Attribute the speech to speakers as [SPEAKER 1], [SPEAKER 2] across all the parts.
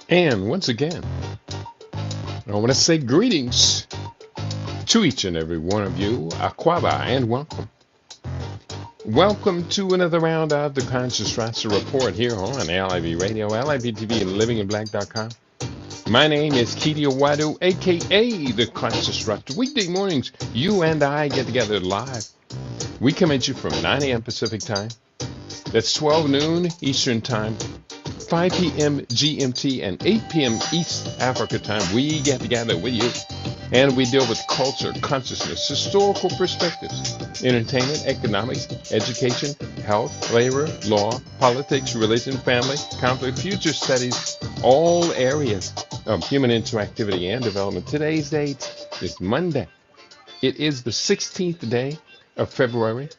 [SPEAKER 1] And once again, I want to say greetings to each and every one of you, Aquaba, and welcome. Welcome to another round of the Conscious Rasta Report here on LIV Radio, LIV TV, and livinginblack.com. My name is Kidi Owadu, aka the Conscious Rasta. Weekday mornings, you and I get together live. We come at you from 9 a.m. Pacific time. That's 12 noon Eastern time, 5 p.m. GMT, and 8 p.m. East Africa time. We get together with you, and we deal with culture, consciousness, historical perspectives, entertainment, economics, education, health, labor, law, politics, religion, family, conflict, future studies, all areas of human interactivity and development. Today's date is Monday. It is the 16th day of February,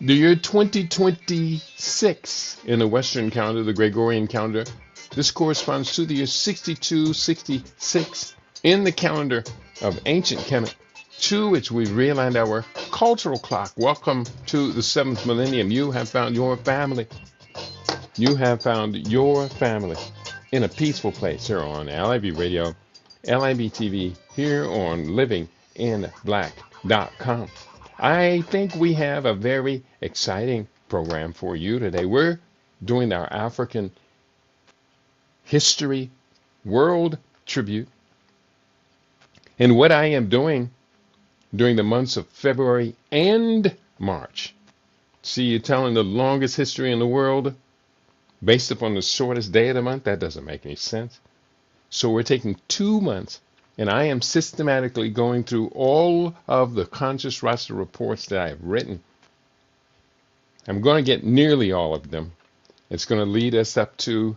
[SPEAKER 1] the year 2026 in the Western calendar, the Gregorian calendar. This corresponds to the year 6266 in the calendar of ancient Kemet, to which we realigned our cultural clock. Welcome to the 7th millennium. You have found your family. You have found your family in a peaceful place here on LIV Radio, LIV TV, here on livinginblack.com. I think we have a very exciting program for you today. We're doing our African History World Tribute. And what I am doing during the months of February and March. See, you're telling the longest history in the world based upon the shortest day of the month? That doesn't make any sense. So we're taking 2 months, and I am systematically going through all of the Conscious Rasta reports that I have written. I'm going to get nearly all of them. It's going to lead us up to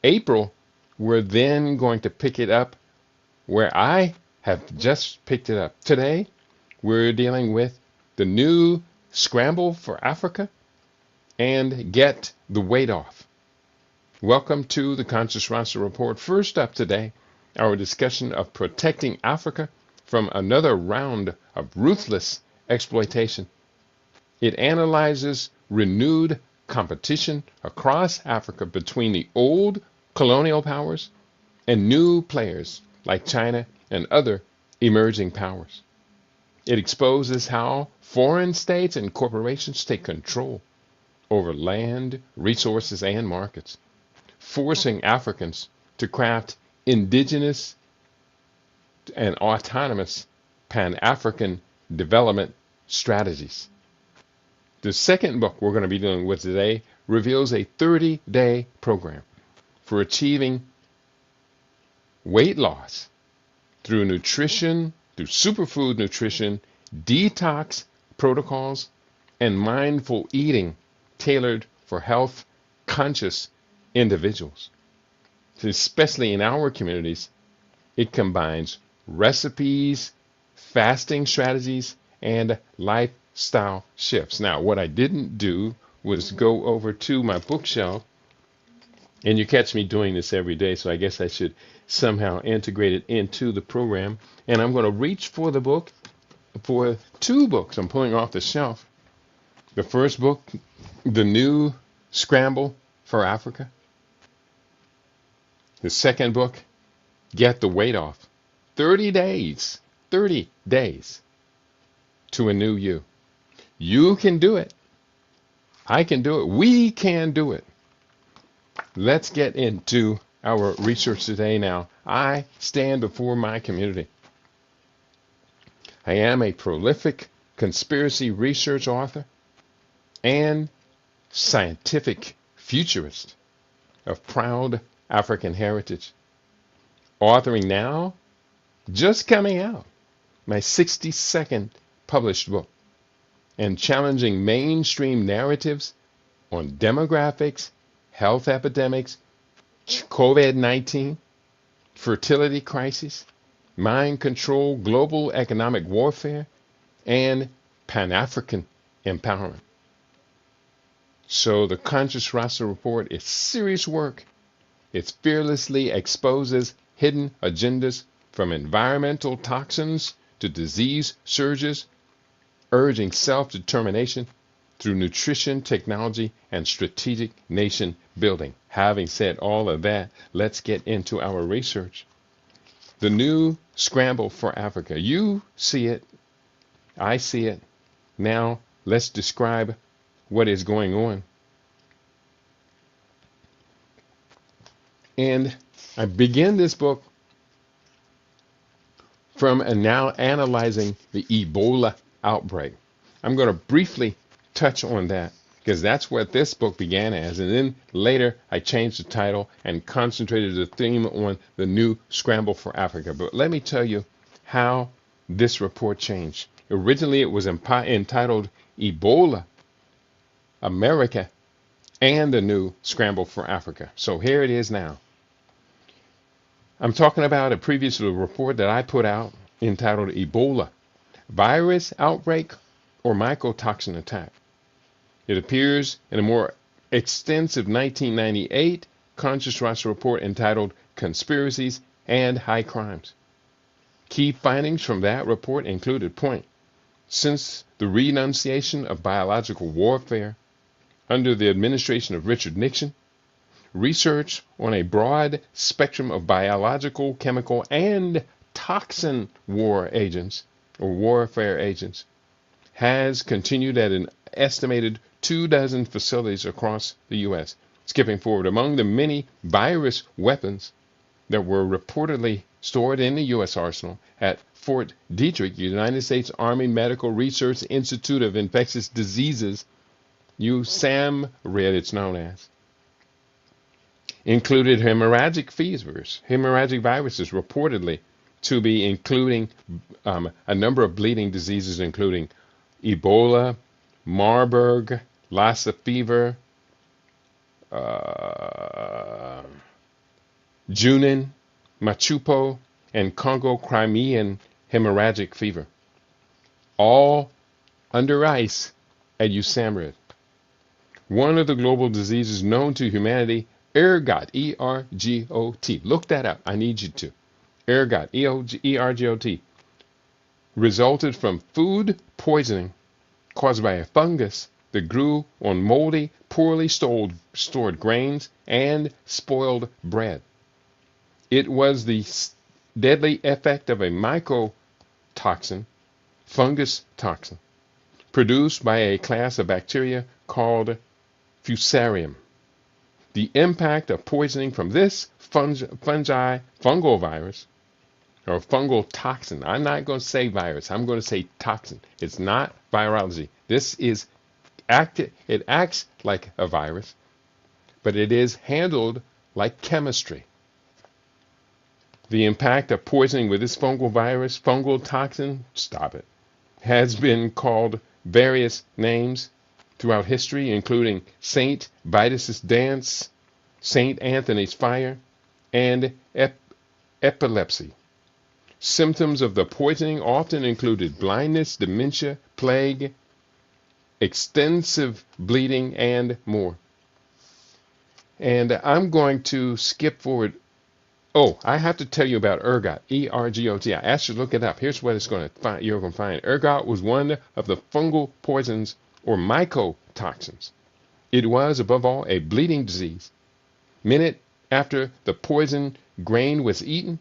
[SPEAKER 1] April. We're then going to pick it up where I have just picked it up. Today, we're dealing with the new Scramble for Africa and Get the Weight Off. Welcome to the Conscious Rasta Report. First up today, our discussion of protecting Africa from another round of ruthless exploitation. It analyzes renewed competition across Africa between the old colonial powers and new players like China and other emerging powers. It exposes how foreign states and corporations take control over land, resources, and markets, forcing Africans to craft indigenous and autonomous Pan-African development strategies. The second book we're going to be dealing with today reveals a 30-day program for achieving weight loss through nutrition, through superfood nutrition, detox protocols, and mindful eating tailored for health conscious individuals. Especially in our communities, it combines recipes, fasting strategies, and lifestyle shifts. Now, what I didn't do was go over to my bookshelf, and you catch me doing this every day, so I guess I should somehow integrate it into the program. And I'm going to reach for the book, for 2 books I'm pulling off the shelf. The first book, The New Scramble for Africa. The second book, Get the Weight Off. 30 days to a new you. You can do it. I can do it. We can do it. Let's get into our research today now. I stand before my community. I am a prolific conspiracy research author and scientific futurist of proud African heritage. Authoring now, just coming out, my 62nd published book, and challenging mainstream narratives on demographics, health epidemics, COVID-19, fertility crisis, mind control, global economic warfare, and Pan-African empowerment. So the Conscious Rasta Report is serious work. It fearlessly exposes hidden agendas from environmental toxins to disease surges, urging self-determination through nutrition, technology, and strategic nation building. Having said all of that, let's get into our research. The new Scramble for Africa. You see it. I see it. Now let's describe what is going on. And I begin this book from now analyzing the Ebola outbreak. I'm going to briefly touch on that because that's what this book began as. And then later I changed the title and concentrated the theme on the new Scramble for Africa. But let me tell you how this report changed. Originally, it was entitled Ebola, America, and the new Scramble for Africa. So here it is now. I'm talking about a previous report that I put out entitled Ebola, Virus Outbreak or Mycotoxin Attack. It appears in a more extensive 1998 Conscious Rasta Report entitled Conspiracies and High Crimes. Key findings from that report included: point, since the renunciation of biological warfare under the administration of Richard Nixon, research on a broad spectrum of biological, chemical, and toxin war agents or warfare agents has continued at an estimated 24 facilities across the U.S. Skipping forward, among the many virus weapons that were reportedly stored in the U.S. arsenal at Fort Detrick, United States Army Medical Research Institute of Infectious Diseases, USAMRIID it's known as, included hemorrhagic viruses reportedly to be including a number of bleeding diseases, including Ebola, Marburg, Lassa fever, Junin, Machupo, and Congo-Crimean hemorrhagic fever, all under ice at USAMRIID. One of the global diseases known to humanity, ergot, E-R-G-O-T. Look that up. I need you to. Ergot, E-R-G-O-T, resulted from food poisoning caused by a fungus that grew on moldy, poorly stored grains and spoiled bread. It was the deadly effect of a mycotoxin, fungus toxin, produced by a class of bacteria called Fusarium. The impact of poisoning from this fungal virus, or fungal toxin. I'm not going to say virus. I'm going to say toxin. It's not virology. This is it acts like a virus, but it is handled like chemistry. The impact of poisoning with this fungal toxin, stop it, has been called various names throughout history, including Saint Vitus's dance, Saint Anthony's fire, and epilepsy. Symptoms of the poisoning often included blindness, dementia, plague, extensive bleeding, and more. And I'm going to skip forward. Oh, I have to tell you about ergot, E-R-G-O-T. I asked you to look it up. Here's what you're going to find. Ergot was one of the fungal poisons or mycotoxins. It was, above all, a bleeding disease. Minute after the poison grain was eaten,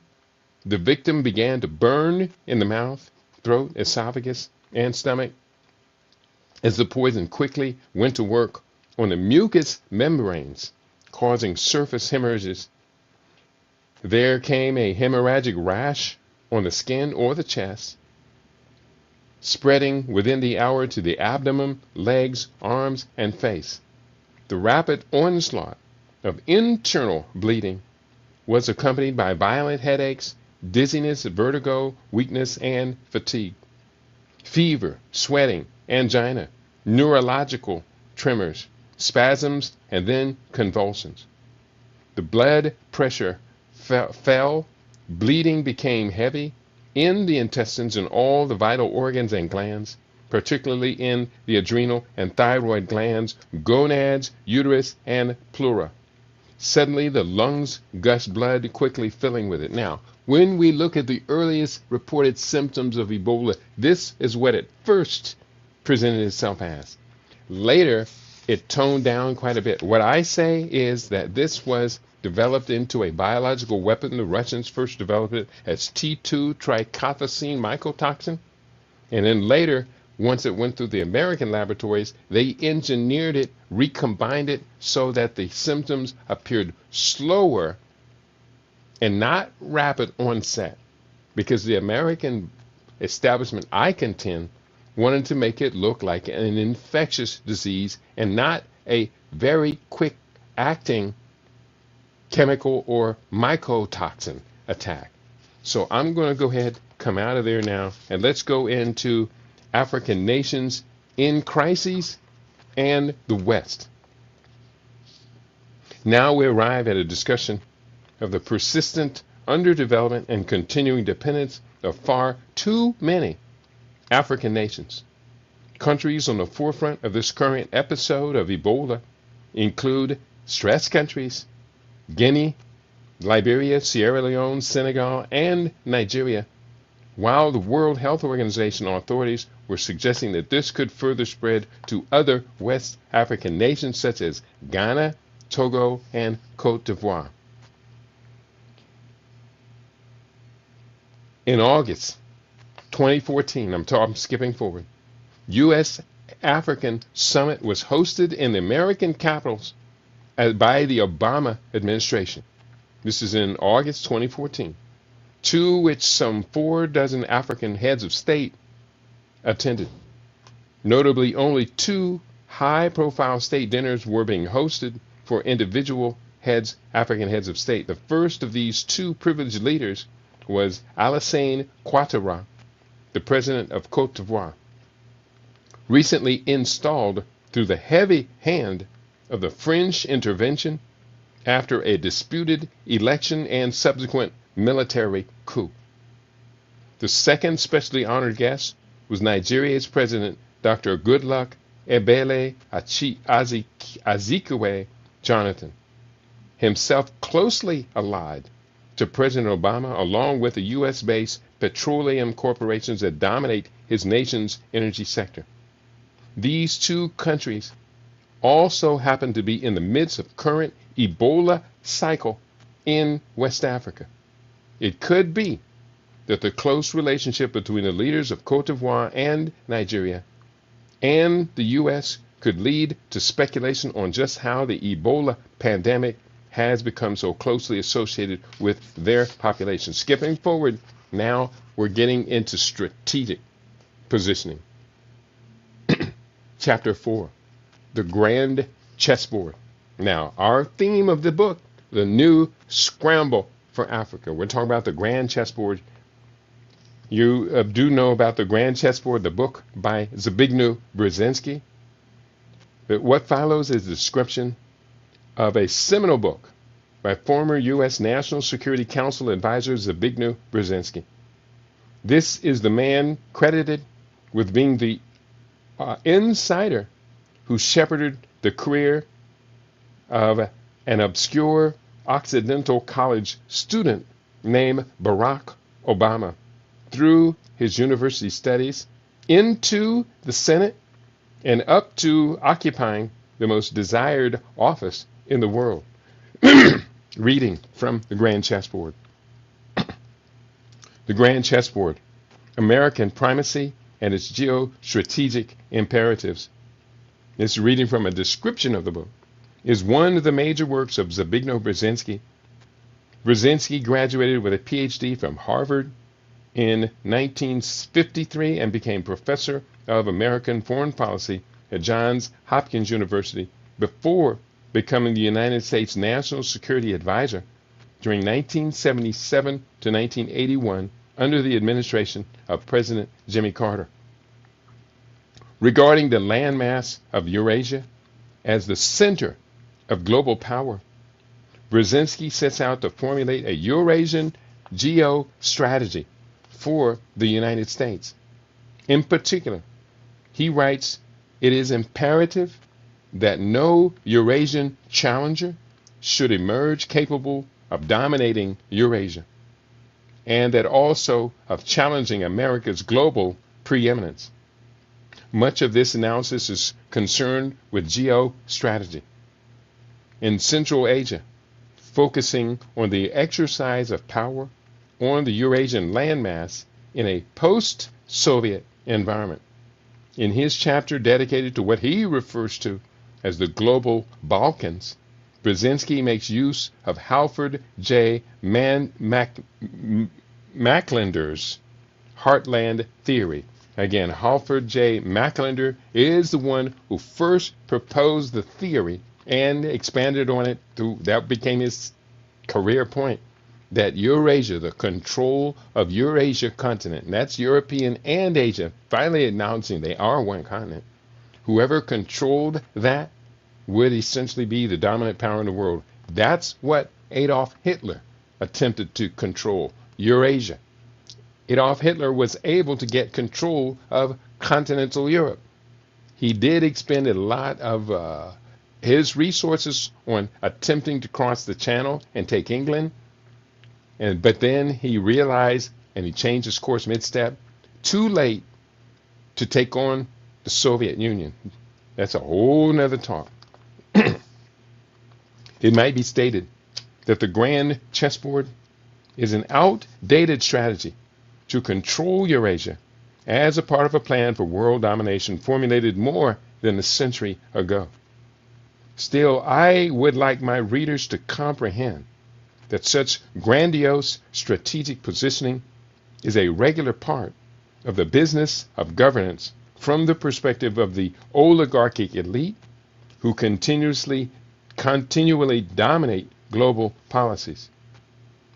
[SPEAKER 1] the victim began to burn in the mouth, throat, esophagus, and stomach as the poison quickly went to work on the mucous membranes, causing surface hemorrhages. There came a hemorrhagic rash on the skin or the chest, spreading within the hour to the abdomen, legs, arms, and face. The rapid onslaught of internal bleeding was accompanied by violent headaches, dizziness, vertigo, weakness, and fatigue. Fever, sweating, angina, neurological tremors, spasms, and then convulsions. The blood pressure fell, bleeding became heavy in the intestines and all the vital organs and glands, particularly in the adrenal and thyroid glands, gonads, uterus, and pleura. Suddenly, the lungs gushed blood, quickly filling with it. Now, when we look at the earliest reported symptoms of Ebola, this is what it first presented itself as. Later, it toned down quite a bit. What I say is that this was developed into a biological weapon. The Russians first developed it as T2 trichothecene mycotoxin. And then later, once it went through the American laboratories, they engineered it, recombined it so that the symptoms appeared slower and not rapid onset. Because the American establishment, I contend, wanted to make it look like an infectious disease and not a very quick acting chemical or mycotoxin attack. So I'm going to go ahead, come out of there now, and let's go into African nations in crises and the West. Now we arrive at a discussion of the persistent underdevelopment and continuing dependence of far too many African nations. Countries on the forefront of this current episode of Ebola include stressed countries, Guinea, Liberia, Sierra Leone, Senegal, and Nigeria, while the World Health Organization authorities were suggesting that this could further spread to other West African nations such as Ghana, Togo, and Cote d'Ivoire. In August 2014, I'm skipping forward, U.S. African Summit was hosted in the American capitals by the Obama administration. This is in August 2014, to which some 4 dozen African heads of state attended. Notably, only 2 high-profile state dinners were being hosted for individual African heads of state. The first of these 2 privileged leaders was Alassane Ouattara, the president of Cote d'Ivoire, recently installed through the heavy hand of the French intervention after a disputed election and subsequent military coup. The second specially honored guest was Nigeria's president, Dr. Goodluck Ebele Azikiwe Jonathan, himself closely allied to President Obama, along with the U.S.-based petroleum corporations that dominate his nation's energy sector. These 2 countries also happen to be in the midst of current Ebola cycle in West Africa. It could be that the close relationship between the leaders of Cote d'Ivoire and Nigeria and the U.S. could lead to speculation on just how the Ebola pandemic has become so closely associated with their population. Skipping forward, now we're getting into strategic positioning. Chapter 4, the grand chessboard. Now, our theme of the book, the new Scramble for Africa. We're talking about the grand chessboard. You do know about the grand chessboard, the book by Zbigniew Brzezinski. But what follows is a description of a seminal book by former U.S. National Security Council advisor Zbigniew Brzezinski. This is the man credited with being the insider who shepherded the career of an obscure Occidental college student named Barack Obama through his university studies into the Senate and up to occupying the most desired office in the world. Reading from the Grand Chessboard. The Grand Chessboard, American Primacy and its Geostrategic Imperatives. This reading from a description of the book is one of the major works of Zbigniew Brzezinski. Brzezinski graduated with a PhD from Harvard in 1953 and became professor of American foreign policy at Johns Hopkins University before becoming the United States National Security Advisor during 1977 to 1981 under the administration of President Jimmy Carter. Regarding the landmass of Eurasia as the center of global power, Brzezinski sets out to formulate a Eurasian geostrategy for the United States. In particular, he writes, it is imperative that no Eurasian challenger should emerge capable of dominating Eurasia, and that also of challenging America's global preeminence. Much of this analysis is concerned with geostrategy. In Central Asia, focusing on the exercise of power on the Eurasian landmass in a post-Soviet environment. In his chapter dedicated to what he refers to as the global Balkans, Brzezinski makes use of Halford J. Macklinder's Heartland theory. Again, Halford J. Macklender is the one who first proposed the theory and expanded on it. That became his career point, that Eurasia, the control of Eurasia continent, and that's European and Asia, finally announcing they are one continent. Whoever controlled that would essentially be the dominant power in the world. That's what Adolf Hitler attempted to control, Eurasia. Adolf Hitler was able to get control of continental Europe. He did expend a lot of his resources on attempting to cross the Channel and take England. But then he realized, and he changed his course mid-step, too late to take on the Soviet Union. That's a whole nother talk. It might be stated that the grand chessboard is an outdated strategy to control Eurasia as a part of a plan for world domination formulated more than a century ago. Still, I would like my readers to comprehend that such grandiose strategic positioning is a regular part of the business of governance from the perspective of the oligarchic elite who continually dominate global policies.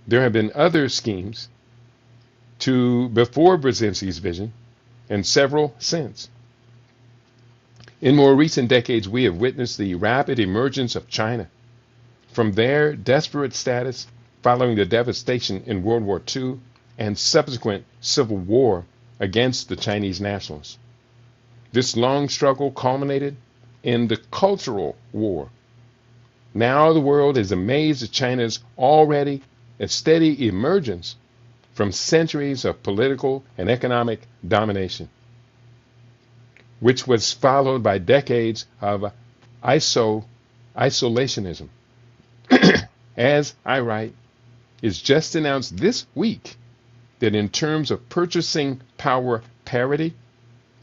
[SPEAKER 1] There have been other schemes before Brzezinski's vision and several since. In more recent decades, we have witnessed the rapid emergence of China from their desperate status following the devastation in World War II and subsequent civil war against the Chinese nationalists. This long struggle culminated in the Cultural War. Now the world is amazed at China's already a steady emergence from centuries of political and economic domination, which was followed by decades of isolationism. As I write, it's just announced this week that in terms of purchasing power parity,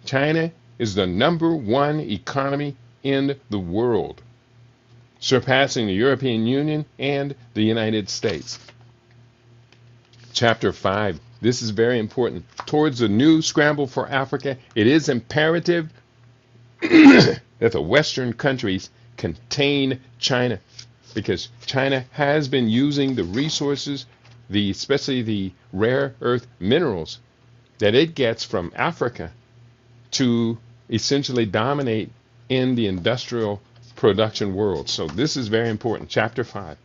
[SPEAKER 1] China is the #1 economy in the world, surpassing the European Union and the United States. Chapter 5. This is very important. Towards the new Scramble for Africa, it is imperative that the Western countries contain China, because China has been using the resources, especially the rare earth minerals that it gets from Africa, to essentially dominate in the industrial production world. So this is very important. Chapter 5.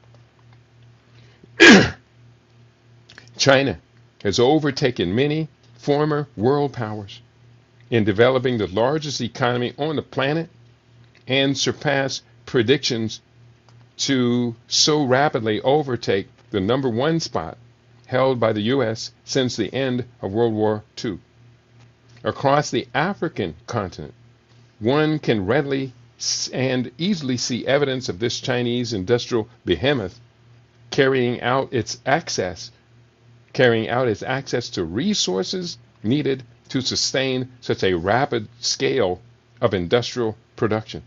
[SPEAKER 1] China has overtaken many former world powers in developing the largest economy on the planet and surpassed predictions to so rapidly overtake the #1 spot held by the U.S. since the end of World War II. Across the African continent, one can readily and easily see evidence of this Chinese industrial behemoth carrying out its access to resources needed to sustain such a rapid scale of industrial production.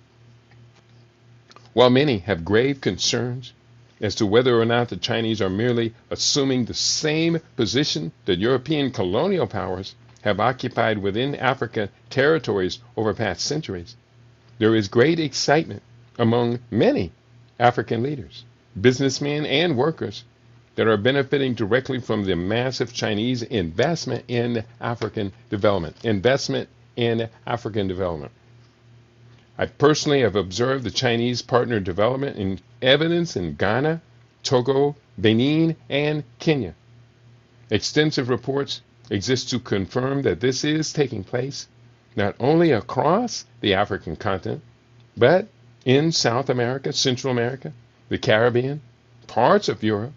[SPEAKER 1] While many have grave concerns as to whether or not the Chinese are merely assuming the same position that European colonial powers have occupied within African territories over past centuries, there is great excitement among many African leaders, businessmen, and workers that are benefiting directly from the massive Chinese investment in African development. I personally have observed the Chinese partner development in evidence in Ghana, Togo, Benin, and Kenya. Extensive reports exist to confirm that this is taking place not only across the African continent, but in South America, Central America, the Caribbean, parts of Europe,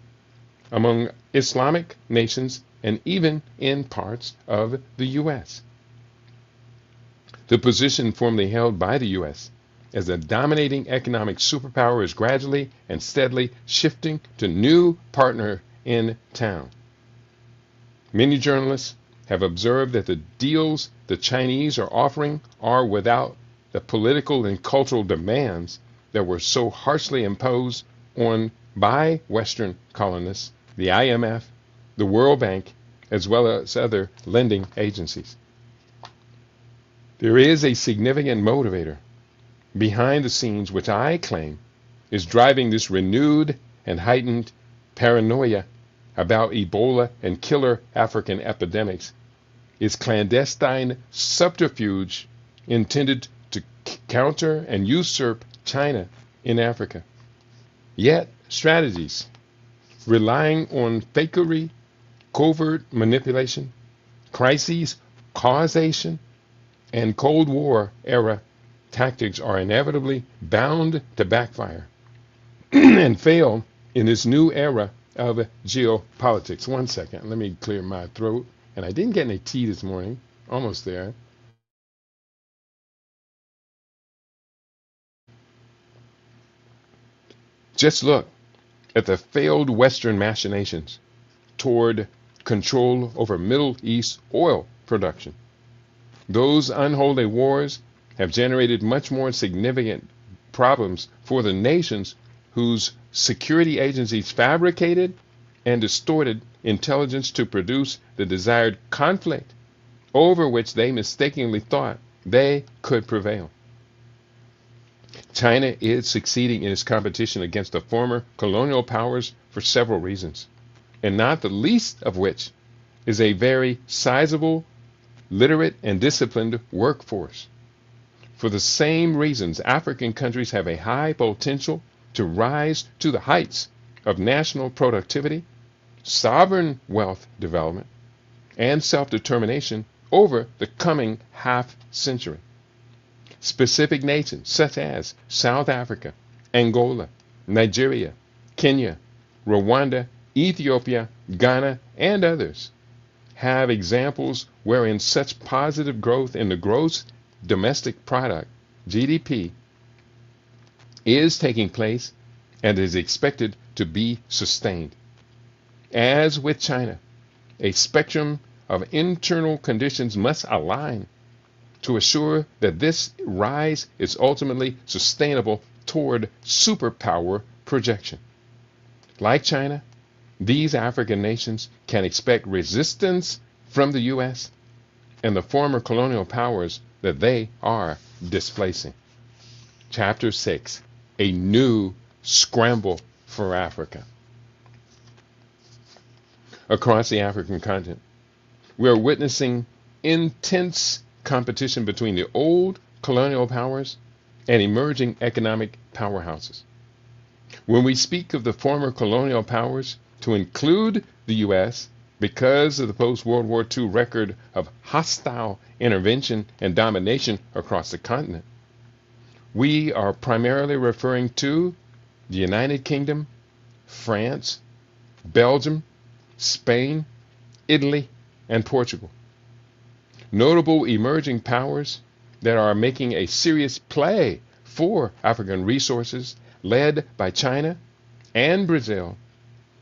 [SPEAKER 1] among Islamic nations, and even in parts of the U.S. The position formerly held by the U.S. as a dominating economic superpower is gradually and steadily shifting to new partner in town. Many journalists have observed that the deals the Chinese are offering are without the political and cultural demands that were so harshly imposed on by Western colonists, the IMF, the World Bank, as well as other lending agencies. There is a significant motivator behind the scenes which I claim is driving this renewed and heightened paranoia about Ebola and killer African epidemics is clandestine subterfuge intended to counter and usurp China in Africa. Yet strategies relying on fakery, covert manipulation, crises causation, and Cold War era tactics are inevitably bound to backfire and fail in this new era of geopolitics. 1 second, let me clear my throat. And I didn't get any tea this morning. Almost there. Just look at the failed Western machinations toward control over Middle East oil production. Those unholy wars have generated much more significant problems for the nations whose security agencies fabricated and distorted intelligence to produce the desired conflict over which they mistakenly thought they could prevail. China is succeeding in its competition against the former colonial powers for several reasons, and not the least of which is a very sizable, literate, and disciplined workforce. For the same reasons, African countries have a high potential to rise to the heights of national productivity, sovereign wealth development, and self-determination over the coming half century. Specific nations such as South Africa, Angola, Nigeria, Kenya, Rwanda, Ethiopia, Ghana, and others have examples wherein such positive growth in the gross domestic product, GDP, is taking place and is expected to be sustained. As with China, a spectrum of internal conditions must align to assure that this rise is ultimately sustainable toward superpower projection. Like China, these African nations can expect resistance from the U.S. and the former colonial powers that they are displacing. Chapter 6, a new scramble for Africa. Across the African continent, we are witnessing intense competition between the old colonial powers and emerging economic powerhouses. When we speak of the former colonial powers to include the U.S. because of the post-World War II record of hostile intervention and domination across the continent, we are primarily referring to the United Kingdom, France, Belgium, Spain, Italy, and Portugal. Notable emerging powers that are making a serious play for African resources led by China and Brazil,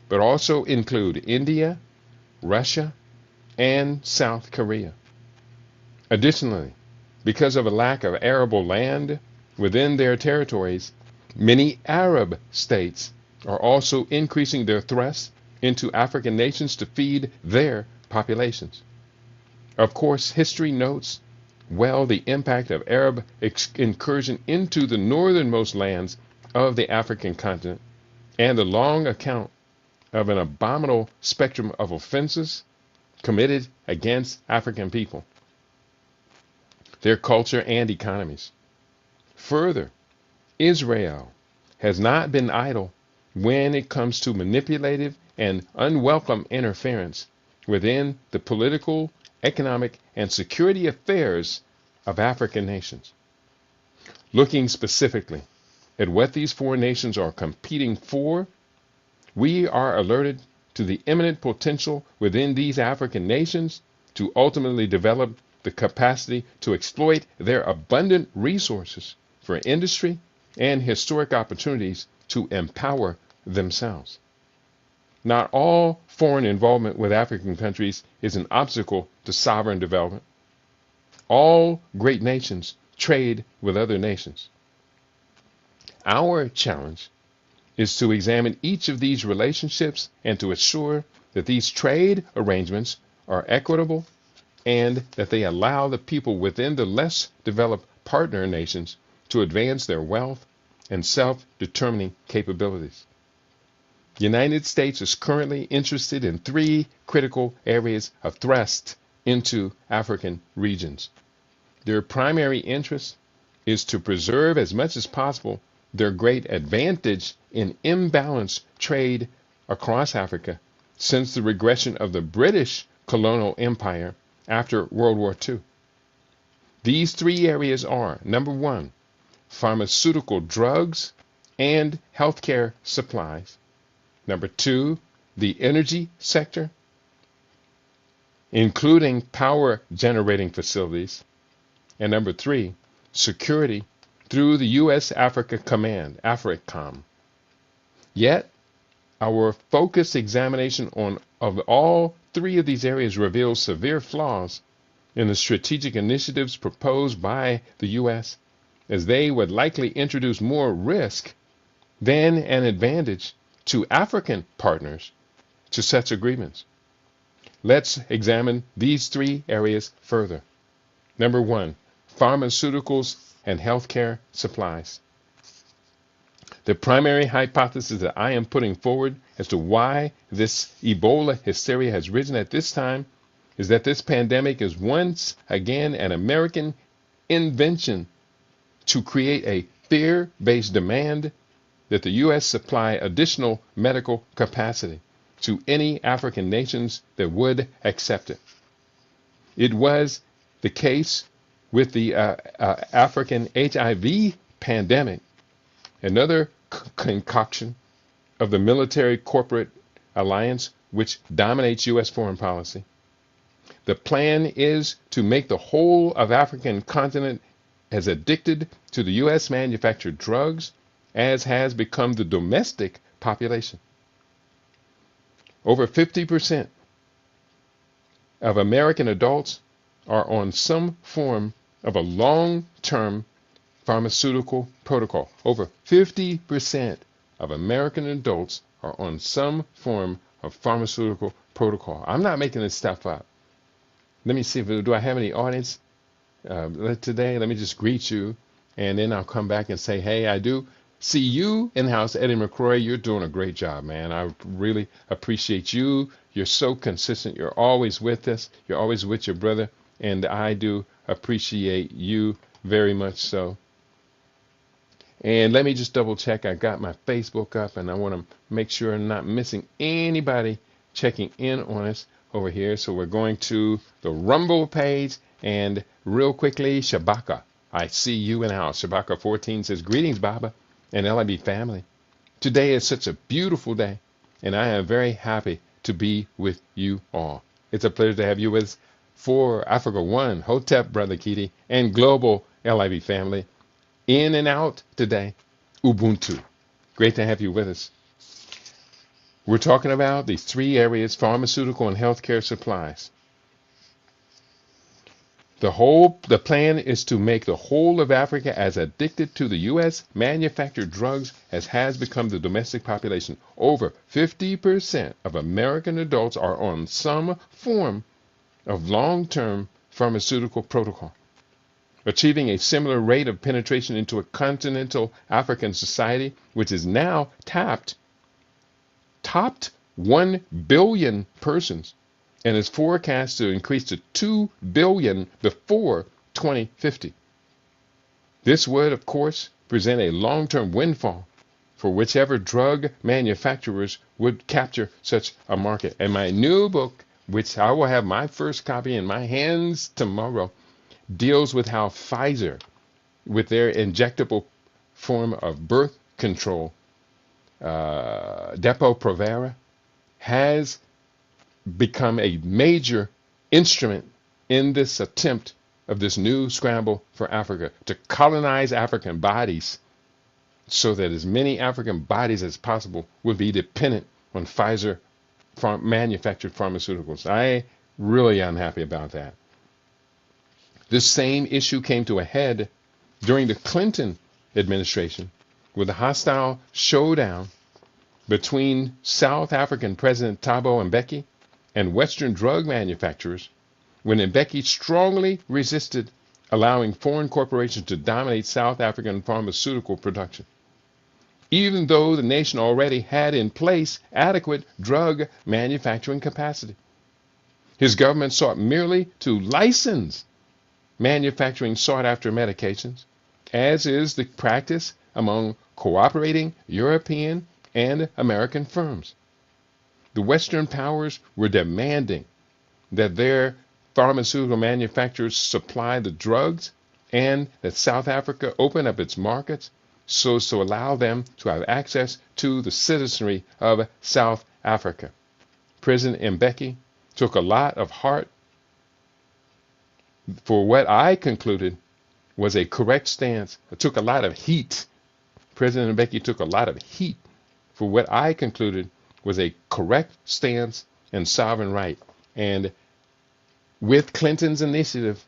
[SPEAKER 1] but also include India, Russia, and South Korea. Additionally, because of a lack of arable land within their territories, many Arab states are also increasing their thrust into African nations to feed their populations. Of course, history notes well the impact of Arab incursion into the northernmost lands of the African continent and the long account of an abominable spectrum of offenses committed against African people, their culture, and economies. Further, Israel has not been idle when it comes to manipulative and unwelcome interference within the political, economic, and security affairs of African nations. Looking specifically at what these four nations are competing for, we are alerted to the imminent potential within these African nations to ultimately develop the capacity to exploit their abundant resources for industry and historic opportunities to empower themselves. Not all foreign involvement with African countries is an obstacle to sovereign development. All great nations trade with other nations. Our challenge is to examine each of these relationships and to assure that these trade arrangements are equitable and that they allow the people within the less developed partner nations to advance their wealth and self-determining capabilities. The United States is currently interested in 3 critical areas of thrust into African regions. Their primary interest is to preserve as much as possible their great advantage in imbalanced trade across Africa since the regression of the British colonial empire after World War II. These 3 areas are, number 1, pharmaceutical drugs and healthcare supplies. Number 2, the energy sector, including power generating facilities. And number 3, security through the U.S. Africa Command, AFRICOM. Yet, our focused examination of all 3 of these areas reveals severe flaws in the strategic initiatives proposed by the U.S., as they would likely introduce more risk than an advantage to African partners to such agreements. Let's examine these 3 areas further. Number 1, pharmaceuticals and healthcare supplies. The primary hypothesis that I am putting forward as to why this Ebola hysteria has risen at this time is that this pandemic is once again an American invention to create a fear-based demand that the U.S. supply additional medical capacity to any African nations that would accept it. It was the case with the African HIV pandemic, another concoction of the military corporate alliance which dominates U.S. foreign policy. The plan is to make the whole of African continent as addicted to the U.S. manufactured drugs as has become the domestic population. Over 50% of American adults are on some form of a long-term pharmaceutical protocol. Over 50% of American adults are on some form of pharmaceutical protocol. I'm not making this stuff up. Let me see, do I have any audience today? Let me just greet you, and then I'll come back and say, hey, I do see you in the house. Eddie McCrory, you're doing a great job, man. I really appreciate you. You're so consistent. You're always with us. You're always with your brother, and I do appreciate you very much so. And let me just double check. I got my Facebook up, and I want to make sure I'm not missing anybody checking in on us over here. So we're going to the Rumble page, and real quickly, Shabaka, I see you in the house. Shabaka 14 says, greetings, Baba and LIB family. Today is such a beautiful day, and I am very happy to be with you all. It's a pleasure to have you with us for Africa One, Hotep, Brother Kiti, and Global LIB family. In and out today, Ubuntu. Great to have you with us. We're talking about these 3 areas, pharmaceutical and healthcare supplies. The plan is to make the whole of Africa as addicted to the U.S. manufactured drugs as has become the domestic population. Over 50% of American adults are on some form of long-term pharmaceutical protocol. Achieving a similar rate of penetration into a continental African society, which is now topped 1 billion persons, and is forecast to increase to 2 billion before 2050. This would, of course, present a long-term windfall for whichever drug manufacturers would capture such a market. And my new book, which I will have my first copy in my hands tomorrow, deals with how Pfizer, with their injectable form of birth control, Depo-Provera, has become a major instrument in this attempt of this new scramble for Africa to colonize African bodies so that as many African bodies as possible would be dependent on Pfizer manufactured pharmaceuticals. I really unhappy about that. This same issue came to a head during the Clinton administration with a hostile showdown between South African President Thabo Mbeki and Western drug manufacturers when Mbeki strongly resisted allowing foreign corporations to dominate South African pharmaceutical production, even though the nation already had in place adequate drug manufacturing capacity. His government sought merely to license manufacturing sought-after medications, as is the practice among cooperating European and American firms. The Western powers were demanding that their pharmaceutical manufacturers supply the drugs and that South Africa open up its markets so as to allow them to have access to the citizenry of South Africa. President Mbeki took a lot of heart for what I concluded was a correct stance. It took a lot of heat. President Mbeki took a lot of heat for what I concluded was a correct stance and sovereign right. And with Clinton's initiative,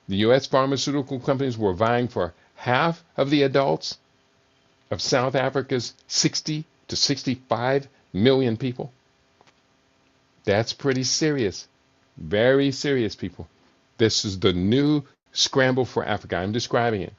[SPEAKER 1] the U.S. pharmaceutical companies were vying for half of the adults of South Africa's 60 to 65 million people. That's pretty serious. Very serious, people. This is the new scramble for Africa. I'm describing it.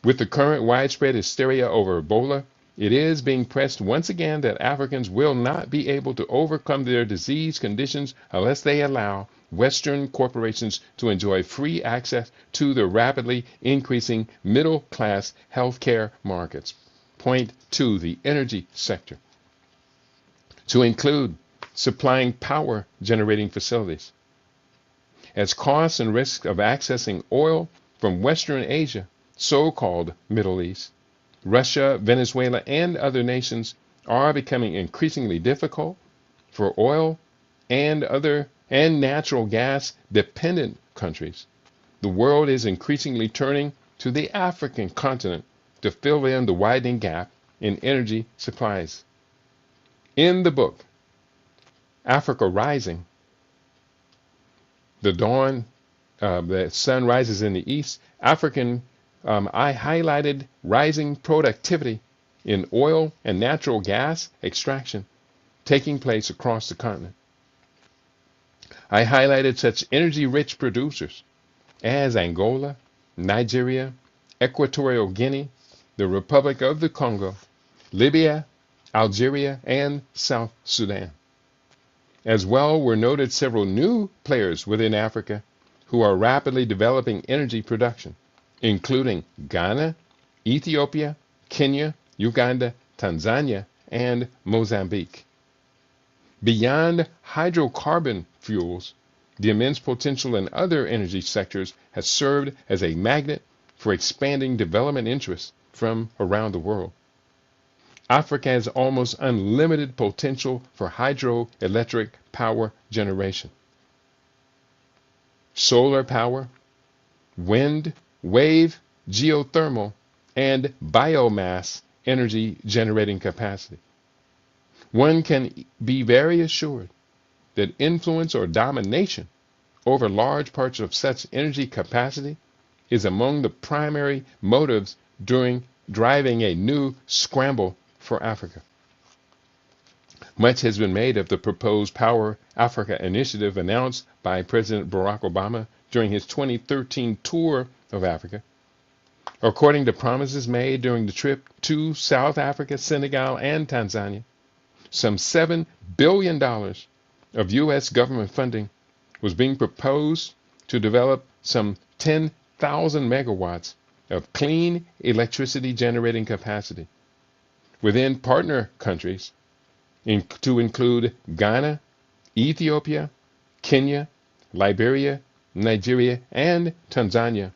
[SPEAKER 1] With the current widespread hysteria over Ebola, it is being pressed once again that Africans will not be able to overcome their disease conditions unless they allow Western corporations to enjoy free access to the rapidly increasing middle-class healthcare markets. Point 2, the energy sector, to include supplying power generating facilities. As costs and risks of accessing oil from Western Asia, so-called Middle East, Russia, Venezuela, and other nations are becoming increasingly difficult for oil and natural gas dependent countries. The world is increasingly turning to the African continent to fill in the widening gap in energy supplies. In the book, Africa Rising, the dawn, the sun rises in the east, I highlighted rising productivity in oil and natural gas extraction taking place across the continent. I highlighted such energy-rich producers as Angola, Nigeria, Equatorial Guinea, the Republic of the Congo, Libya, Algeria, and South Sudan. As well were noted several new players within Africa who are rapidly developing energy production, including Ghana, Ethiopia, Kenya, Uganda, Tanzania, and Mozambique. Beyond hydrocarbon fuels, the immense potential in other energy sectors has served as a magnet for expanding development interests from around the world. Africa has almost unlimited potential for hydroelectric power generation, solar power, wind, wave, geothermal, and biomass energy generating capacity. One can be very assured that influence or domination over large parts of such energy capacity is among the primary motives during driving a new scramble for Africa. Much has been made of the proposed Power Africa initiative announced by President Barack Obama during his 2013 tour of Africa. According to promises made during the trip to South Africa, Senegal, and Tanzania, some $7 billion of U.S. government funding was being proposed to develop some 10,000 megawatts of clean electricity generating capacity within partner countries to include Ghana, Ethiopia, Kenya, Liberia, Nigeria, and Tanzania,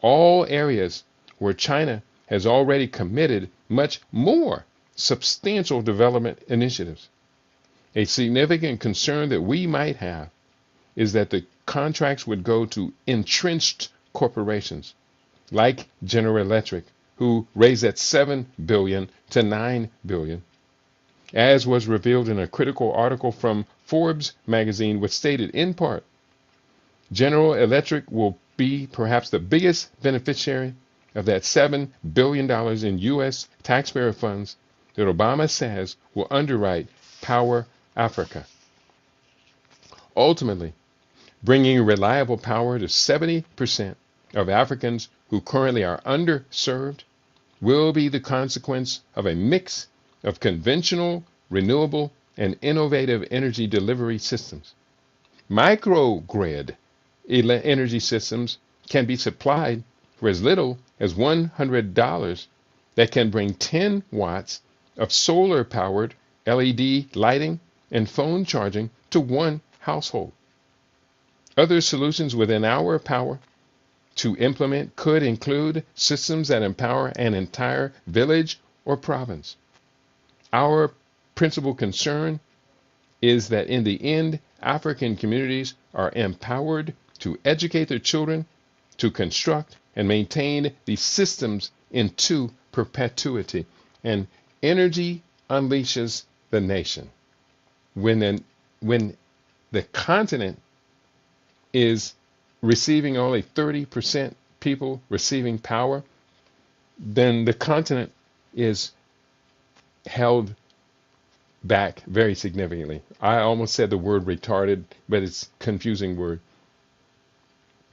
[SPEAKER 1] all areas where China has already committed much more substantial development initiatives. A significant concern that we might have is that the contracts would go to entrenched corporations like General Electric, who raised that $7 billion to $9 billion, as was revealed in a critical article from Forbes magazine, which stated in part, General Electric will be perhaps the biggest beneficiary of that $7 billion in U.S. taxpayer funds that Obama says will underwrite Power Africa, ultimately bringing reliable power to 70% of Africans who currently are underserved. Will be the consequence of a mix of conventional, renewable, and innovative energy delivery systems. Microgrid energy systems can be supplied for as little as $100 that can bring 10 watts of solar-powered LED lighting and phone charging to one household. Other solutions within our power to implement could include systems that empower an entire village or province. Our principal concern is that in the end, African communities are empowered to educate their children, to construct and maintain these systems into perpetuity. And energy unleashes the nation. When the continent is receiving only 30% people receiving power, then the continent is held back very significantly. I almost said the word retarded, but it's a confusing word.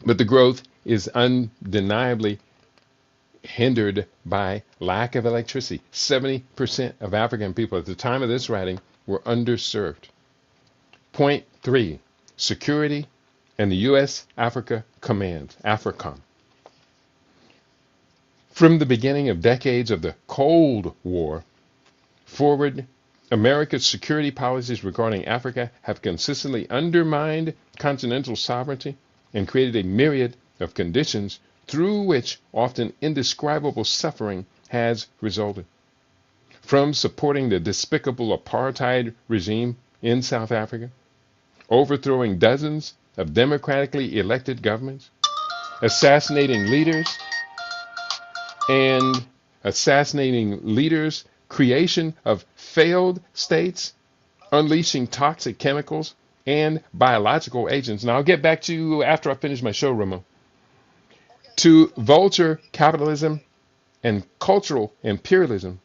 [SPEAKER 1] But the growth is undeniably hindered by lack of electricity. 70% of African people at the time of this writing were underserved. Point 3, security and the U.S. Africa Command, AFRICOM. From the beginning of decades of the Cold War forward, America's security policies regarding Africa have consistently undermined continental sovereignty and created a myriad of conditions through which often indescribable suffering has resulted. From supporting the despicable apartheid regime in South Africa, overthrowing dozens of democratically elected governments, assassinating leaders, creation of failed states, unleashing toxic chemicals and biological agents. Now I'll get back to you after I finish my show, Ramon. To vulture capitalism and cultural imperialism,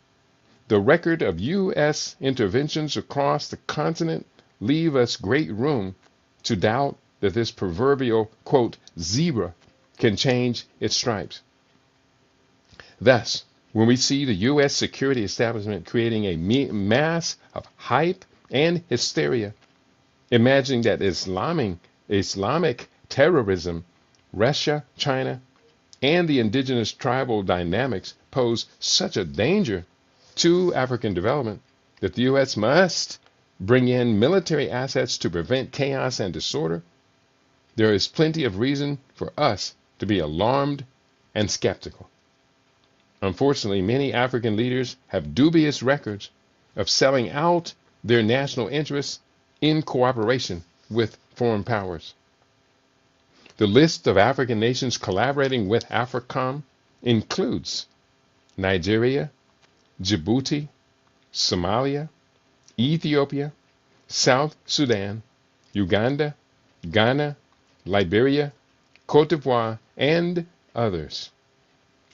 [SPEAKER 1] the record of U.S. interventions across the continent leave us great room to doubt that this proverbial, quote, zebra can change its stripes. Thus, when we see the U.S. security establishment creating a mass of hype and hysteria, imagining that Islamic terrorism, Russia, China, and the indigenous tribal dynamics pose such a danger to African development that the U.S. must bring in military assets to prevent chaos and disorder, there is plenty of reason for us to be alarmed and skeptical. Unfortunately, many African leaders have dubious records of selling out their national interests in cooperation with foreign powers. The list of African nations collaborating with AFRICOM includes Nigeria, Djibouti, Somalia, Ethiopia, South Sudan, Uganda, Ghana, Liberia, Cote d'Ivoire, and others.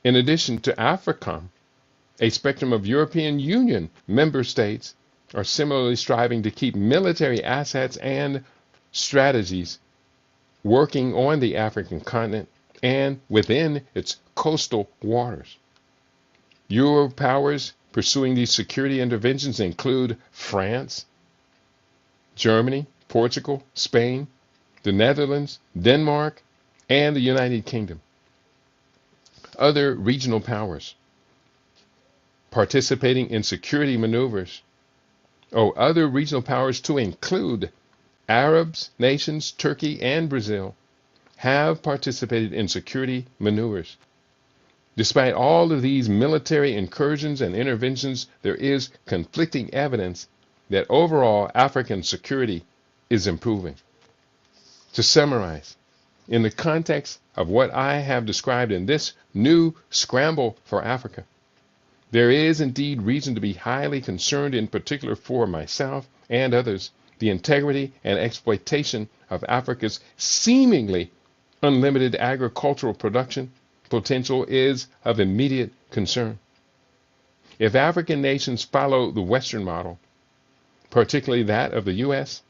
[SPEAKER 1] In addition to AFRICOM, a spectrum of European Union member states are similarly striving to keep military assets and strategies working on the African continent and within its coastal waters. Euro powers pursuing these security interventions include France, Germany, Portugal, Spain, the Netherlands, Denmark, and the United Kingdom. Other regional powers participating in security maneuvers. Other regional powers to include Arab nations, Turkey, and Brazil have participated in security maneuvers. Despite all of these military incursions and interventions, there is conflicting evidence that overall African security is improving. To summarize, in the context of what I have described in this new scramble for Africa, there is indeed reason to be highly concerned, in particular for myself and others. The integrity and exploitation of Africa's seemingly unlimited agricultural production potential is of immediate concern. If African nations follow the Western model, particularly that of the U.S.,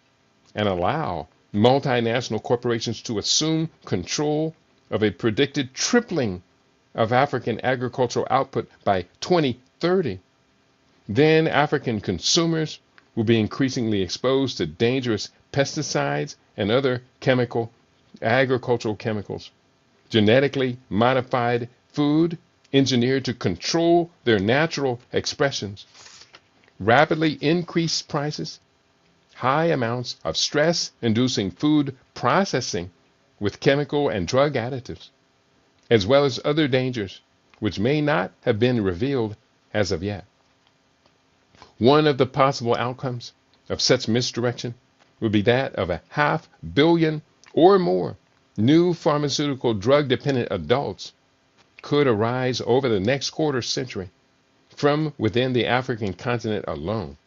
[SPEAKER 1] and allow multinational corporations to assume control of a predicted tripling of African agricultural output by 2030, then African consumers will be increasingly exposed to dangerous pesticides and other agricultural chemicals, genetically modified food engineered to control their natural expressions, rapidly increased prices, high amounts of stress-inducing food processing with chemical and drug additives, as well as other dangers which may not have been revealed as of yet. One of the possible outcomes of such misdirection would be that of 500 million or more new pharmaceutical drug-dependent adults could arise over the next quarter century from within the African continent alone.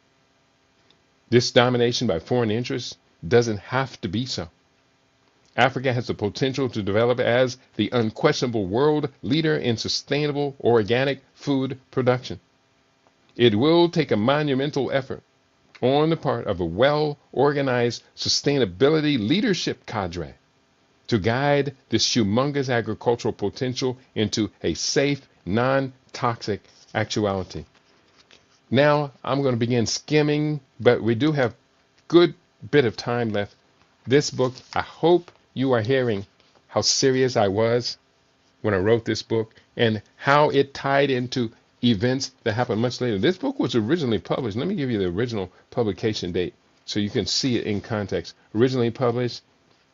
[SPEAKER 1] This domination by foreign interests doesn't have to be so. Africa has the potential to develop as the unquestionable world leader in sustainable organic food production. It will take a monumental effort on the part of a well-organized sustainability leadership cadre to guide this humongous agricultural potential into a safe, non-toxic actuality. Now I'm going to begin skimming, but we do have good bit of time left. This book, I hope you are hearing how serious I was when I wrote this book and how it tied into events that happened much later. This book was originally published. Let me give you the original publication date so you can see it in context. Originally published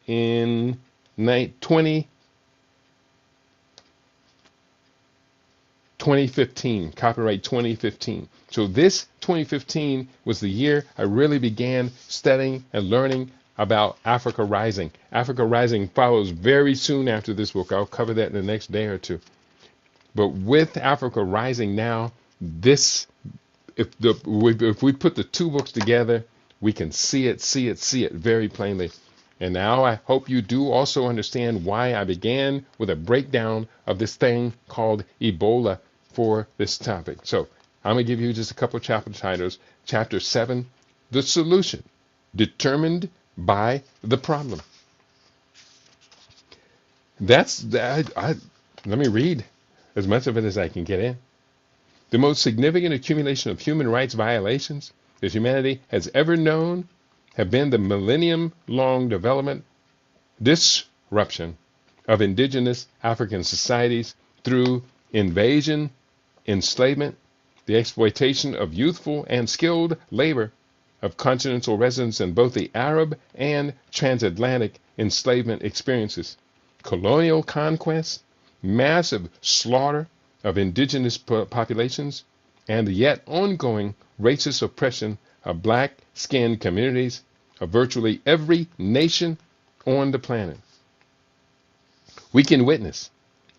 [SPEAKER 1] in 2015, copyright 2015. So this 2015 was the year I really began studying and learning about Africa Rising. Africa Rising follows very soon after this book. I'll cover that in the next day or two. But with Africa Rising now, if we put the two books together, we can see it very plainly. And now I hope you do also understand why I began with a breakdown of this thing called Ebola for this topic. So I'm going to give you just a couple of chapter titles. Chapter 7, The Solution, Determined by the Problem. Let me read as much of it as I can get in. The most significant accumulation of human rights violations that humanity has ever known have been the millennium-long development, disruption of indigenous African societies through invasion, enslavement, the exploitation of youthful and skilled labor of continental residents in both the Arab and transatlantic enslavement experiences, colonial conquest, massive slaughter of indigenous populations, and the yet ongoing racist oppression of black-skinned communities of virtually every nation on the planet. We can witness,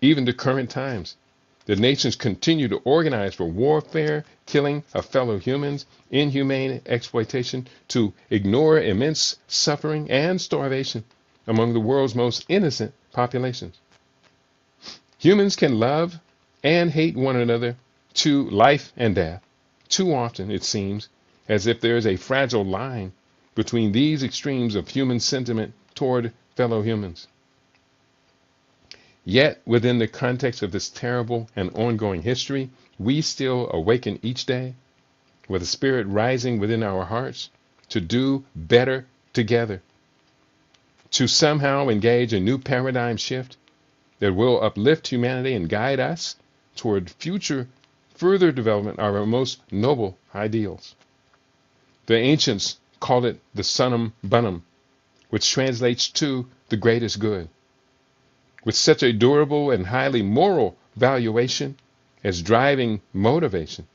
[SPEAKER 1] even to current times, that nations continue to organize for warfare, killing of fellow humans, inhumane exploitation, to ignore immense suffering and starvation among the world's most innocent populations. Humans can love and hate one another to life and death, too often, it seems, as if there is a fragile line between these extremes of human sentiment toward fellow humans. Yet, within the context of this terrible and ongoing history, we still awaken each day with a spirit rising within our hearts to do better together, to somehow engage a new paradigm shift that will uplift humanity and guide us toward further development of our most noble ideals. The ancients called it the sunnum bonum, which translates to the greatest good. With such a durable and highly moral valuation as driving motivation,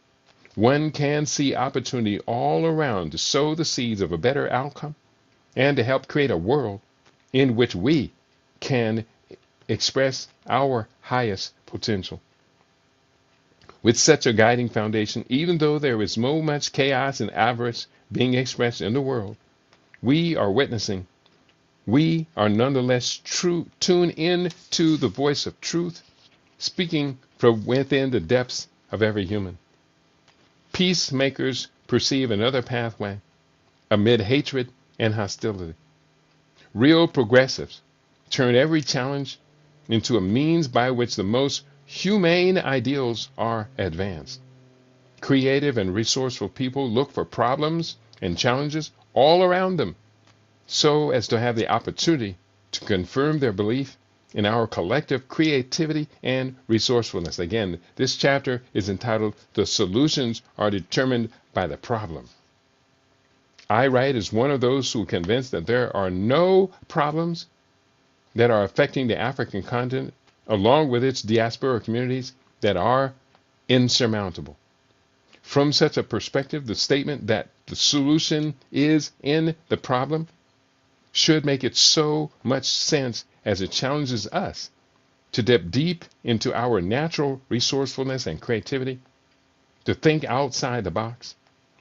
[SPEAKER 1] one can see opportunity all around to sow the seeds of a better outcome and to help create a world in which we can express our highest potential. With such a guiding foundation, even though there is so much chaos and avarice being expressed in the world, we are witnessing. We are nonetheless tune in to the voice of truth, speaking from within the depths of every human. Peacemakers perceive another pathway amid hatred and hostility. Real progressives turn every challenge into a means by which the most humane ideals are advanced. Creative and resourceful people look for problems and challenges all around them so as to have the opportunity to confirm their belief in our collective creativity and resourcefulness. Again, this chapter is entitled "The Solutions Are Determined by the Problem." I write as one of those who are convinced that there are no problems that are affecting the African continent, along with its diaspora communities, that are insurmountable. From such a perspective, the statement that the solution is in the problem should make it so much sense as it challenges us to dip deep into our natural resourcefulness and creativity, to think outside the box,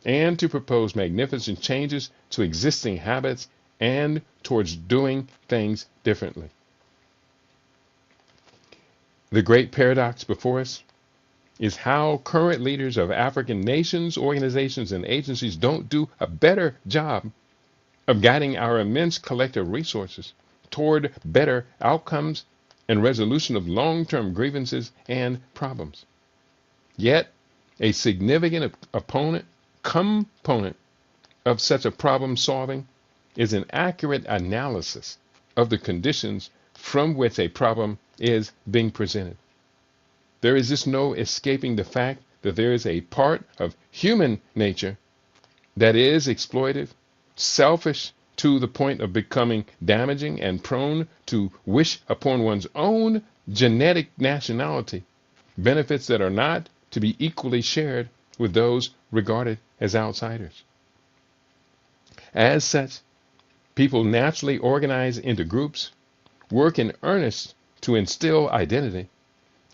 [SPEAKER 1] and to propose magnificent changes to existing habits and towards doing things differently. The great paradox before us is how current leaders of African nations, organizations, and agencies don't do a better job of guiding our immense collective resources toward better outcomes and resolution of long-term grievances and problems. Yet, a significant component of such a problem solving is an accurate analysis of the conditions from which a problem is being presented. There is just no escaping the fact that there is a part of human nature that is exploitive, selfish to the point of becoming damaging, and prone to wish upon one's own genetic nationality benefits that are not to be equally shared with those regarded as outsiders. As such, people naturally organize into groups, work in earnest to instill identity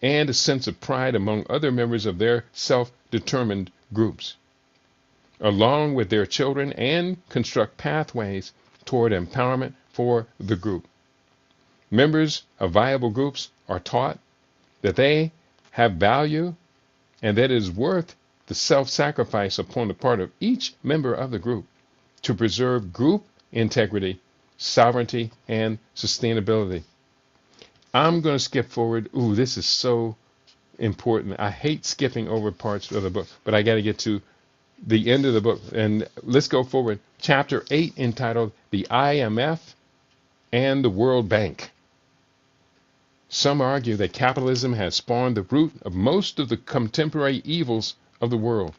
[SPEAKER 1] and a sense of pride among other members of their self-determined groups, along with their children, and construct pathways toward empowerment for the group. Members of viable groups are taught that they have value and that it is worth the self-sacrifice upon the part of each member of the group to preserve group integrity, sovereignty, and sustainability. I'm going to skip forward. Ooh, this is so important. I hate skipping over parts of the book, but I got to get to the end of the book. And let's go forward. Chapter 8, entitled "The IMF and the World Bank." Some argue that capitalism has spawned the root of most of the contemporary evils of the world.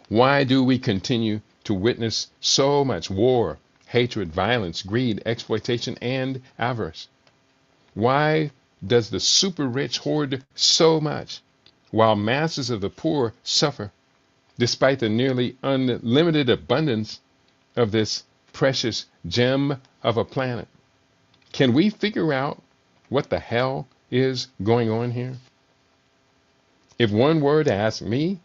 [SPEAKER 1] Why do we continue to witness so much war, hatred, violence, greed, exploitation, and avarice? Why does the super rich hoard so much while masses of the poor suffer, despite the nearly unlimited abundance of this precious gem of a planet? Can we figure out what the hell is going on here? If one were to ask me,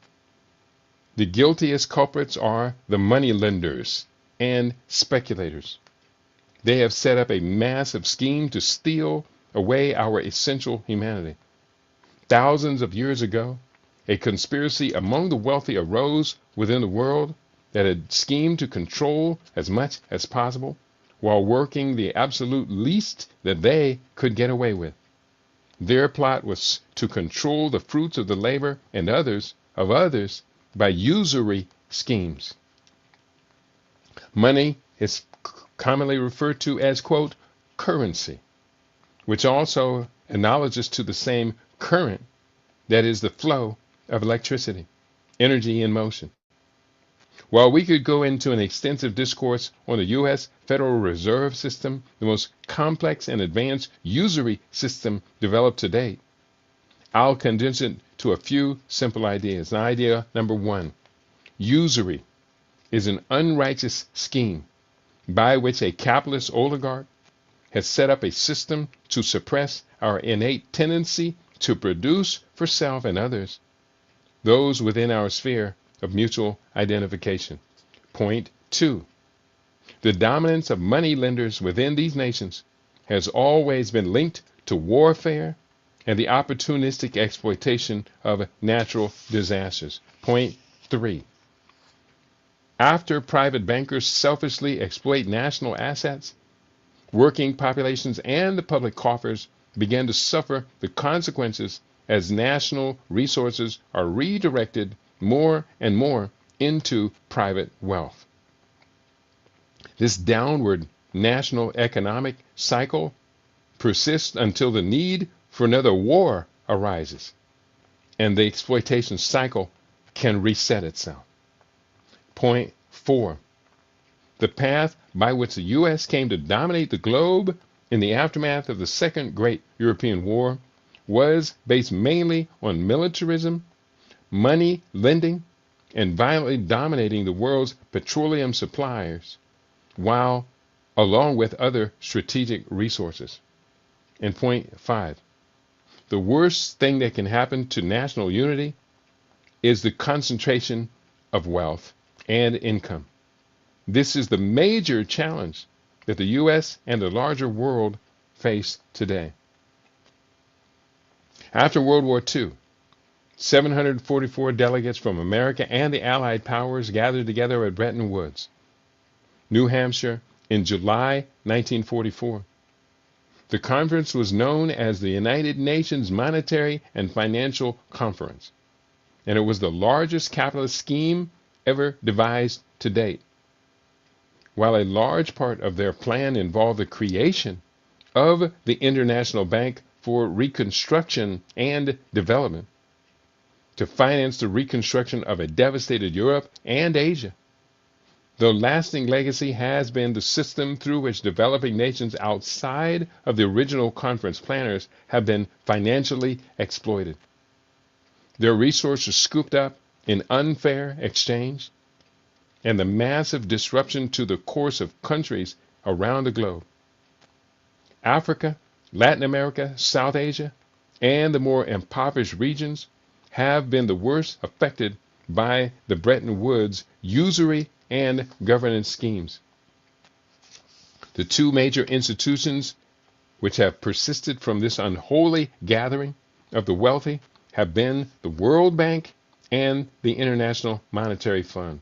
[SPEAKER 1] the guiltiest culprits are the money lenders and speculators. They have set up a massive scheme to steal away our essential humanity. Thousands of years ago, a conspiracy among the wealthy arose within the world that had schemed to control as much as possible while working the absolute least that they could get away with. Their plot was to control the fruits of the labor and others by usury schemes. Money is commonly referred to as, quote, currency, which also analogies to the same current that is the flow of electricity, energy in motion. While we could go into an extensive discourse on the U.S. Federal Reserve System, the most complex and advanced usury system developed to date, I'll condense it to a few simple ideas. Idea number one: usury is an unrighteous scheme by which a capitalist oligarch has set up a system to suppress our innate tendency to produce for self and others, those within our sphere of mutual identification. Point 2. The dominance of money lenders within these nations has always been linked to warfare and the opportunistic exploitation of natural disasters. Point 3. After private bankers selfishly exploit national assets, working populations and the public coffers began to suffer the consequences as national resources are redirected more and more into private wealth. This downward national economic cycle persists until the need for another war arises and the exploitation cycle can reset itself. Point 4. The path by which the U.S. came to dominate the globe in the aftermath of the Second Great European War was based mainly on militarism, money lending, and violently dominating the world's petroleum suppliers, while along with other strategic resources. And point 5. The worst thing that can happen to national unity is the concentration of wealth and income. This is the major challenge that the U.S. and the larger world face today. After World War II, 744 delegates from America and the Allied powers gathered together at Bretton Woods, New Hampshire, in July 1944. The conference was known as the United Nations Monetary and Financial Conference, and it was the largest capitalist scheme ever devised to date. While a large part of their plan involved the creation of the International Bank for Reconstruction and Development to finance the reconstruction of a devastated Europe and Asia, the lasting legacy has been the system through which developing nations outside of the original conference planners have been financially exploited. Their resources scooped up in unfair exchange, and the massive disruption to the course of countries around the globe. Africa, Latin America, South Asia, and the more impoverished regions have been the worst affected by the Bretton Woods usury and governance schemes. The two major institutions which have persisted from this unholy gathering of the wealthy have been the World Bank and the International Monetary Fund.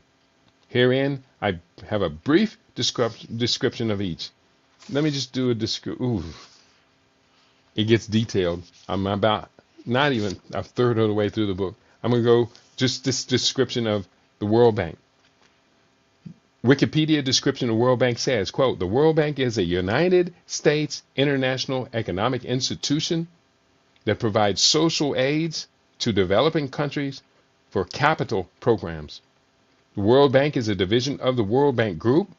[SPEAKER 1] Herein, I have a brief description of each. Let me just do a description. It gets detailed. I'm about not even a third of the way through the book. I'm going to go just this description of the World Bank. Wikipedia description of the World Bank says, quote, "The World Bank is a United States international economic institution that provides social aids to developing countries for capital programs. The World Bank is a division of the World Bank Group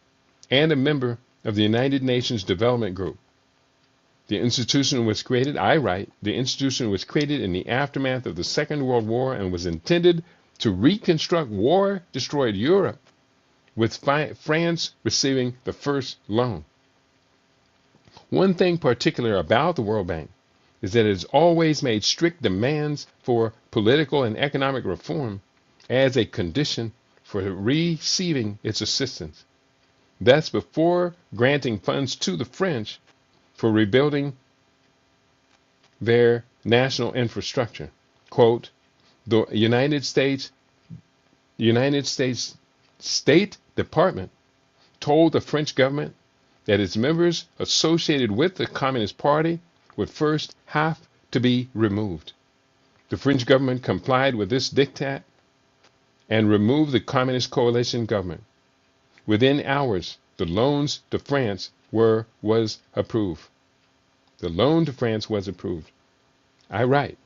[SPEAKER 1] and a member of the United Nations Development Group. The institution was created, the institution was created in the aftermath of the Second World War and was intended to reconstruct war-destroyed Europe, with France receiving the first loan. One thing particular about the World Bank is that it has always made strict demands for political and economic reform as a condition for receiving its assistance. Thus, before granting funds to the French for rebuilding their national infrastructure, quote, the United States State Department told the French government that its members associated with the Communist Party would first have to be removed. The French government complied with this diktat and removed the Communist coalition government. Within hours, the loans to France was approved. The loan to France was approved. I write,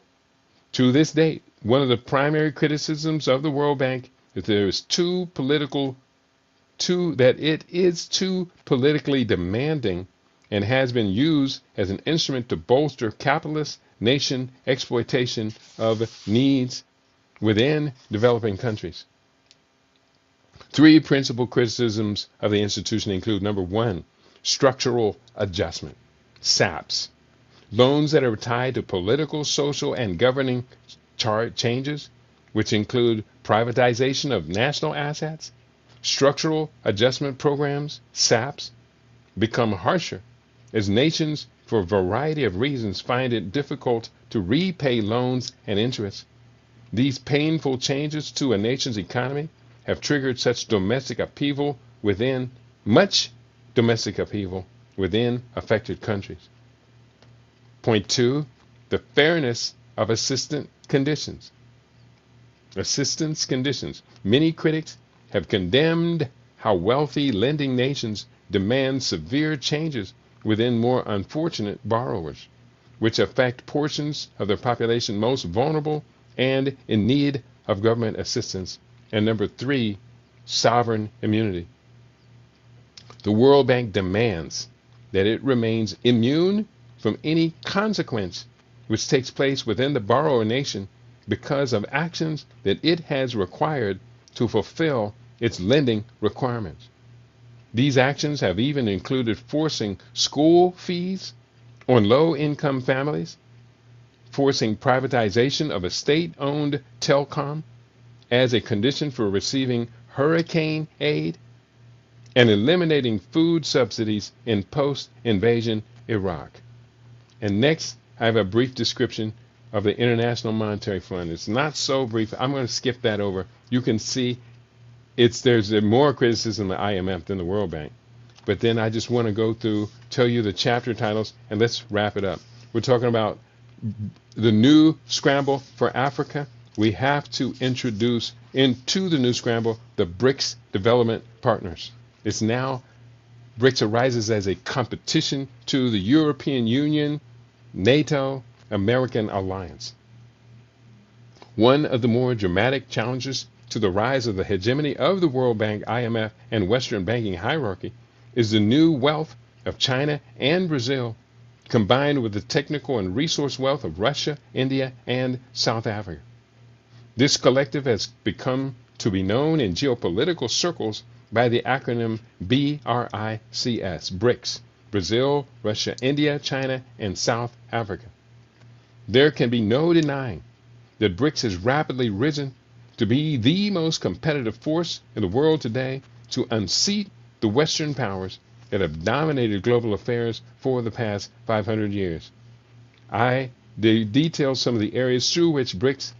[SPEAKER 1] to this date, one of the primary criticisms of the World Bank is that it is too politically demanding and has been used as an instrument to bolster capitalist nation exploitation of needs within developing countries. Three principal criticisms of the institution include: number one, structural adjustment, SAPS, loans that are tied to political, social, and governing changes, which include privatization of national assets. Structural adjustment programs, SAPs, become harsher as nations, for a variety of reasons, find it difficult to repay loans and interest. These painful changes to a nation's economy have triggered such much domestic upheaval within affected countries. Point two, the fairness of assistance conditions. Many critics have condemned how wealthy lending nations demand severe changes within more unfortunate borrowers, which affect portions of their population most vulnerable and in need of government assistance. And number three, sovereign immunity. The World Bank demands that it remains immune from any consequence which takes place within the borrower nation because of actions that it has required to fulfill its lending requirements. These actions have even included forcing school fees on low-income families, forcing privatization of a state-owned telecom as a condition for receiving hurricane aid, and eliminating food subsidies in post-invasion Iraq. And next, I have a brief description of the International Monetary Fund. It's not so brief. I'm going to skip that over. You can see there's more criticism of the IMF than the World Bank. But then I just want to go through, tell you the chapter titles, and let's wrap it up. We're talking about the new Scramble for Africa. We have to introduce into the new Scramble the BRICS development partners. It's now, BRICS arises as a competition to the European Union, NATO, American alliance. One of the more dramatic challenges to the rise of the hegemony of the World Bank, IMF, and Western banking hierarchy is the new wealth of China and Brazil, combined with the technical and resource wealth of Russia, India, and South Africa. This collective has become to be known in geopolitical circles by the acronym BRICS, BRICS, Brazil, Russia, India, China, and South Africa. There can be no denying that BRICS has rapidly risen to be the most competitive force in the world today to unseat the Western powers that have dominated global affairs for the past 500 years. I detail some of the areas through which BRICS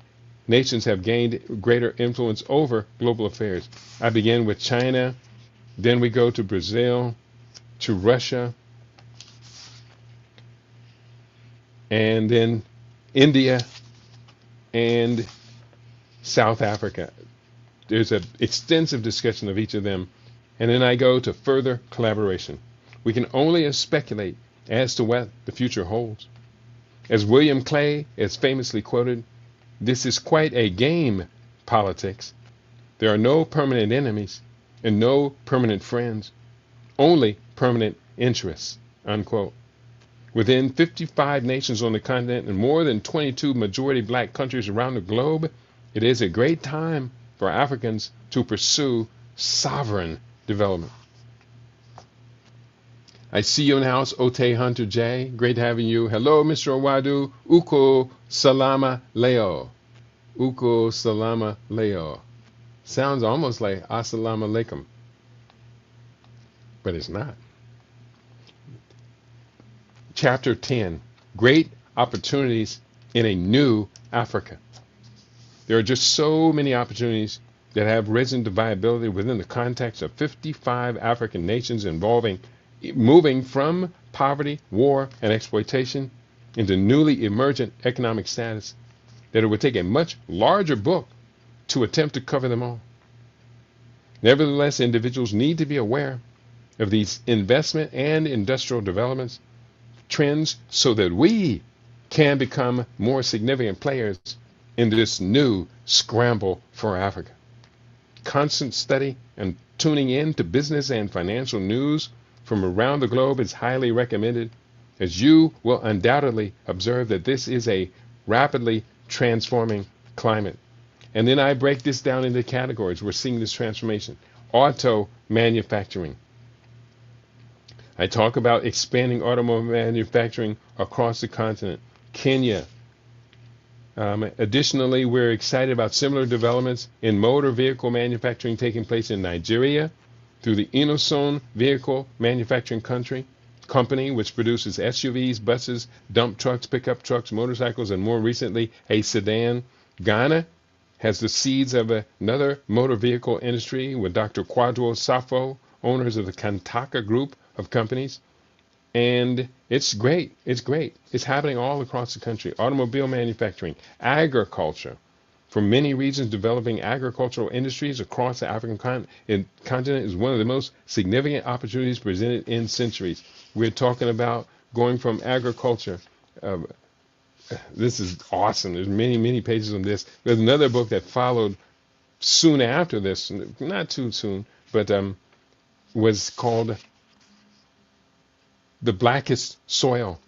[SPEAKER 1] nations have gained greater influence over global affairs. I begin with China, then we go to Brazil, to Russia, and then India and South Africa. There's an extensive discussion of each of them, and then I go to further collaboration. We can only speculate as to what the future holds. As William Clay has famously quoted, "This is quite a game, politics. There are no permanent enemies and no permanent friends, only permanent interests," unquote. Within 55 nations on the continent and more than 22 majority black countries around the globe, it is a great time for Africans to pursue sovereign development. I see you in the house, Ote Hunter J. Great having you. Hello, Mr. Owadu. Uko Salama Leo. Uko Salama Leo. Sounds almost like Assalamu Alaikum, but it's not. Chapter 10, Great Opportunities in a New Africa. There are just so many opportunities that have risen to viability within the context of 55 African nations moving from poverty, war, and exploitation into newly emergent economic status, that it would take a much larger book to attempt to cover them all. Nevertheless, individuals need to be aware of these investment and industrial developments trends so that we can become more significant players in this new scramble for Africa. Constant study and tuning in to business and financial news from around the globe is highly recommended, as you will undoubtedly observe that this is a rapidly transforming climate. And then I break this down into categories. We're seeing this transformation. auto manufacturing. I talk about expanding automobile manufacturing across the continent. Kenya. Additionally, we're excited about similar developments in motor vehicle manufacturing taking place in Nigeria through the Inoson Vehicle Manufacturing Company, which produces SUVs, buses, dump trucks, pickup trucks, motorcycles, and more recently, a sedan. Ghana has the seeds of another motor vehicle industry with Dr. Kwadwo Safo, owners of the Kantaka Group of companies. And it's great. It's great. It's happening all across the country. Automobile manufacturing, agriculture. For many regions, developing agricultural industries across the African continent is one of the most significant opportunities presented in centuries. We're talking about going from agriculture. This is awesome. There's many, many pages on this. There's another book that followed soon after this, not too soon, but was called The Blackest Soil.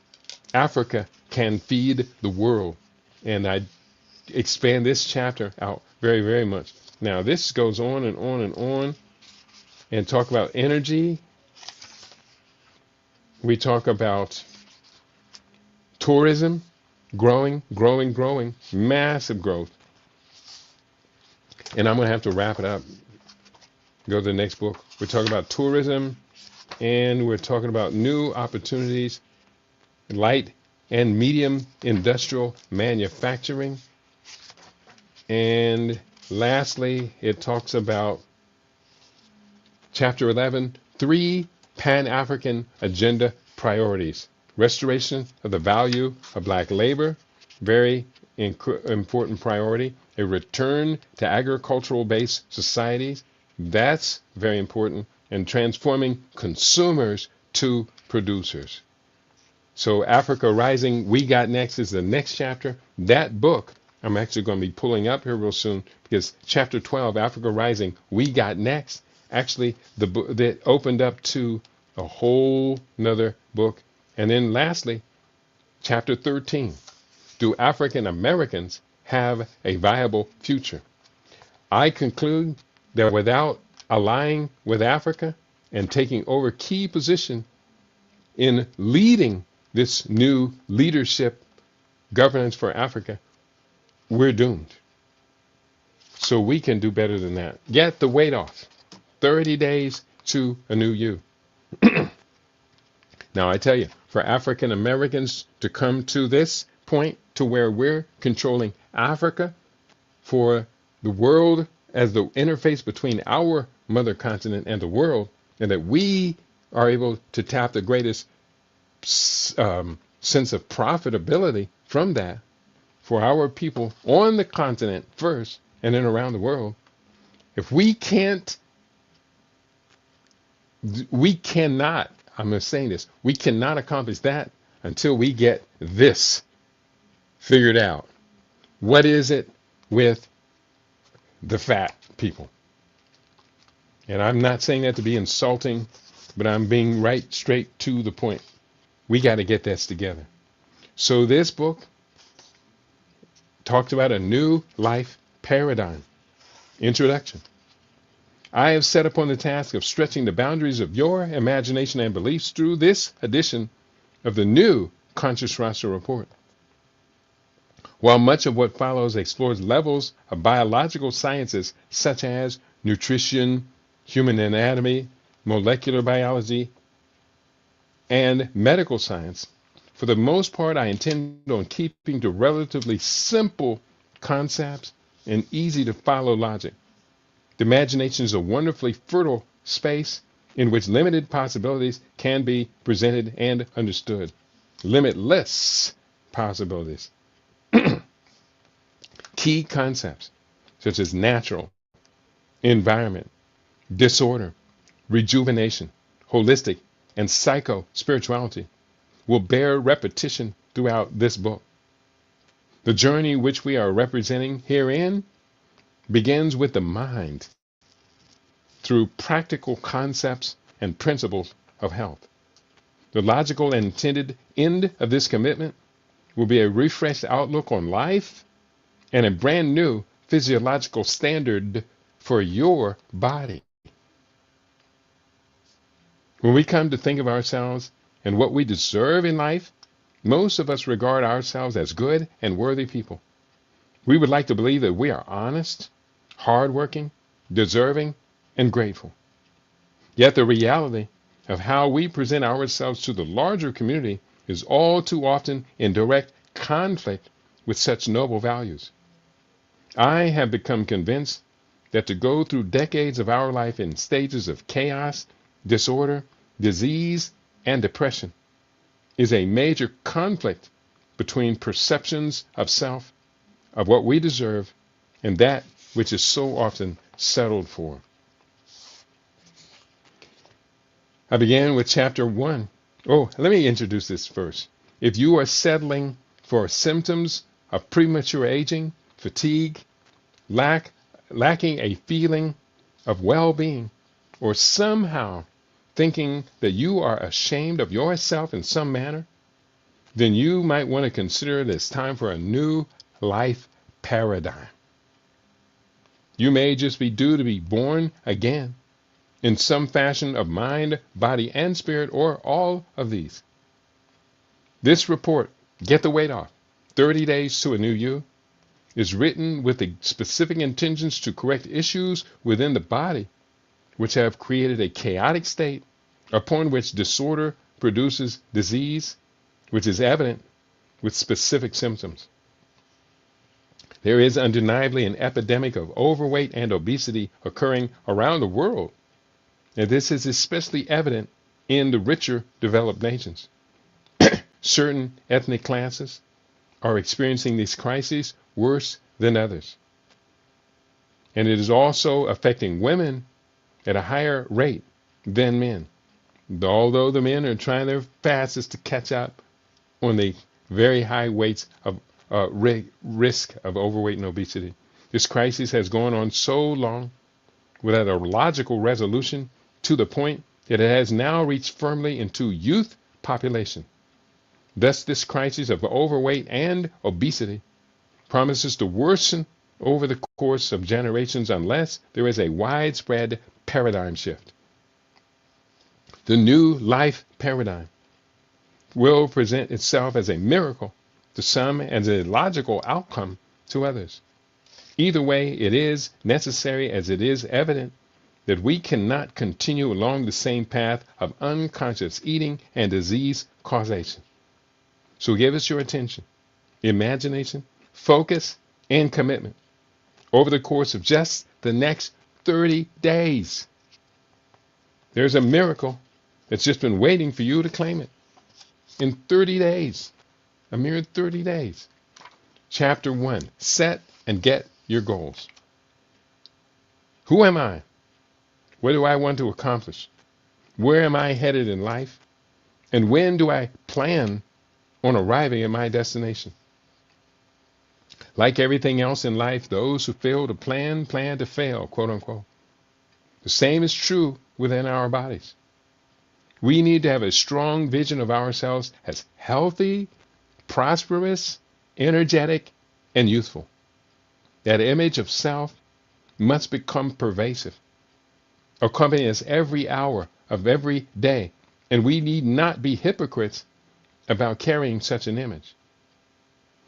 [SPEAKER 1] Africa Can Feed the World. And I expand this chapter out very, very much. Now, this goes on and on and on, and talk about energy. We talk about tourism, growing, massive growth. And I'm going to have to wrap it up. Go to the next book. We're talking about tourism, and we're talking about new opportunities, light and medium industrial manufacturing. And lastly, it talks about Chapter 11, 3 Pan-African Agenda Priorities. Restoration of the value of black labor, very important priority. A return to agricultural-based societies, that's very important. And transforming consumers to producers. So Africa Rising, We Got Next is the next chapter. That book, I'm actually going to be pulling up here real soon, because Chapter 12, Africa Rising, We Got Next, actually the book that opened up to a whole nother book. And then lastly, Chapter 13, Do African Americans Have a Viable Future? I conclude that without aligning with Africa and taking over key position in leading this new leadership governance for Africa, we're doomed. So we can do better than that. Get the weight off. 30 days to a new you. Now I tell you, for African Americans to come to this point to where we're controlling Africa, for the world as the interface between our mother continent and the world, and that we are able to tap the greatest sense of profitability from that for our people on the continent first and then around the world. If we cannot, I'm saying this, we cannot accomplish that until we get this figured out. What is it with the fat people? And I'm not saying that to be insulting, but I'm being right straight to the point. We got to get this together. So this book talked about a new life paradigm. Introduction. I have set upon the task of stretching the boundaries of your imagination and beliefs through this edition of the new Conscious Rasta Report. While much of what follows explores levels of biological sciences such as nutrition, human anatomy, molecular biology, and medical science, for the most part, I intend on keeping to relatively simple concepts and easy to follow logic. The imagination is a wonderfully fertile space in which limited possibilities can be presented and understood. Limitless possibilities. Key concepts such as natural, environment, disorder, rejuvenation, holistic, and psycho-spirituality will bear repetition throughout this book. The journey which we are representing herein begins with the mind through practical concepts and principles of health. The logical and intended end of this commitment will be a refreshed outlook on life and a brand new physiological standard for your body. When we come to think of ourselves and what we deserve in life, most of us regard ourselves as good and worthy people. We would like to believe that we are honest, hardworking, deserving, and grateful. Yet the reality of how we present ourselves to the larger community is all too often in direct conflict with such noble values. I have become convinced that to go through decades of our life in stages of chaos, disorder, disease, and depression is a major conflict between perceptions of self, of what we deserve, and that which is so often settled for. I began with chapter 1. Oh, let me introduce this first. If you are settling for symptoms of premature aging, fatigue, lacking a feeling of well-being, or somehow thinking that you are ashamed of yourself in some manner, then you might want to consider it as time for a new life paradigm. You may just be due to be born again in some fashion of mind, body, and spirit, or all of these. This report, Get the Weight Off, 30 Days to a New You, is written with the specific intentions to correct issues within the body which have created a chaotic state upon which disorder produces disease, which is evident with specific symptoms. There is undeniably an epidemic of overweight and obesity occurring around the world, and this is especially evident in the richer developed nations. Certain ethnic classes are experiencing these crises worse than others. And it is also affecting women at a higher rate than men, although the men are trying their fastest to catch up on the very high weights of risk of overweight and obesity. This crisis has gone on so long without a logical resolution, to the point that it has now reached firmly into youth population. Thus, this crisis of overweight and obesity promises to worsen over the course of generations unless there is a widespread paradigm shift. The new life paradigm will present itself as a miracle to some and a logical outcome to others. Either way, it is necessary, as it is evident, that we cannot continue along the same path of unconscious eating and disease causation. So give us your attention, imagination, focus, and commitment over the course of just the next 30 days. There's a miracle that's just been waiting for you to claim it. In 30 days, a mere 30 days. Chapter 1, Set and Get Your Goals. Who am I? What do I want to accomplish? Where am I headed in life? And when do I plan on arriving at my destination? Like everything else in life, those who fail to plan to fail, quote unquote. The same is true within our bodies. We need to have a strong vision of ourselves as healthy, prosperous, energetic, and youthful. That image of self must become pervasive, accompany us every hour of every day, and we need not be hypocrites about carrying such an image.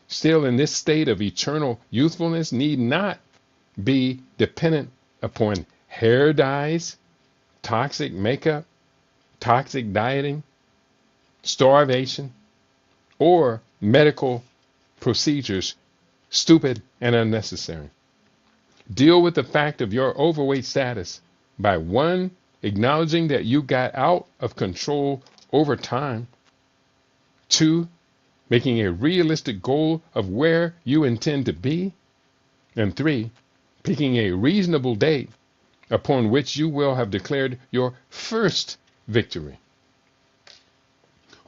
[SPEAKER 1] Still, in this state of eternal youthfulness need not be dependent upon hair dyes, toxic makeup, toxic dieting, starvation, or medical procedures, stupid and unnecessary. Deal with the fact of your overweight status by 1, acknowledging that you got out of control over time. 2, making a realistic goal of where you intend to be. And 3, picking a reasonable date upon which you will have declared your first victory.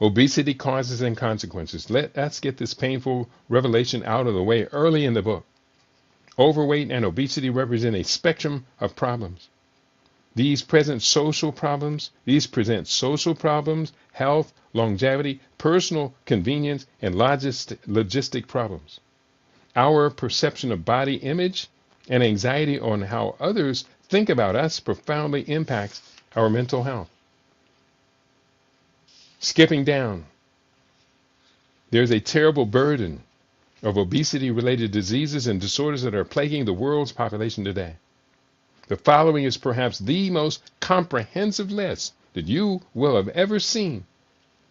[SPEAKER 1] Obesity causes and consequences. Let us get this painful revelation out of the way early in the book. Overweight and obesity represent a spectrum of problems. These present social problems, health, longevity, personal convenience, and logistic problems. Our perception of body image and anxiety on how others think about us profoundly impacts our mental health. Skipping down, there's a terrible burden of obesity-related diseases and disorders that are plaguing the world's population today. The following is perhaps the most comprehensive list that you will have ever seen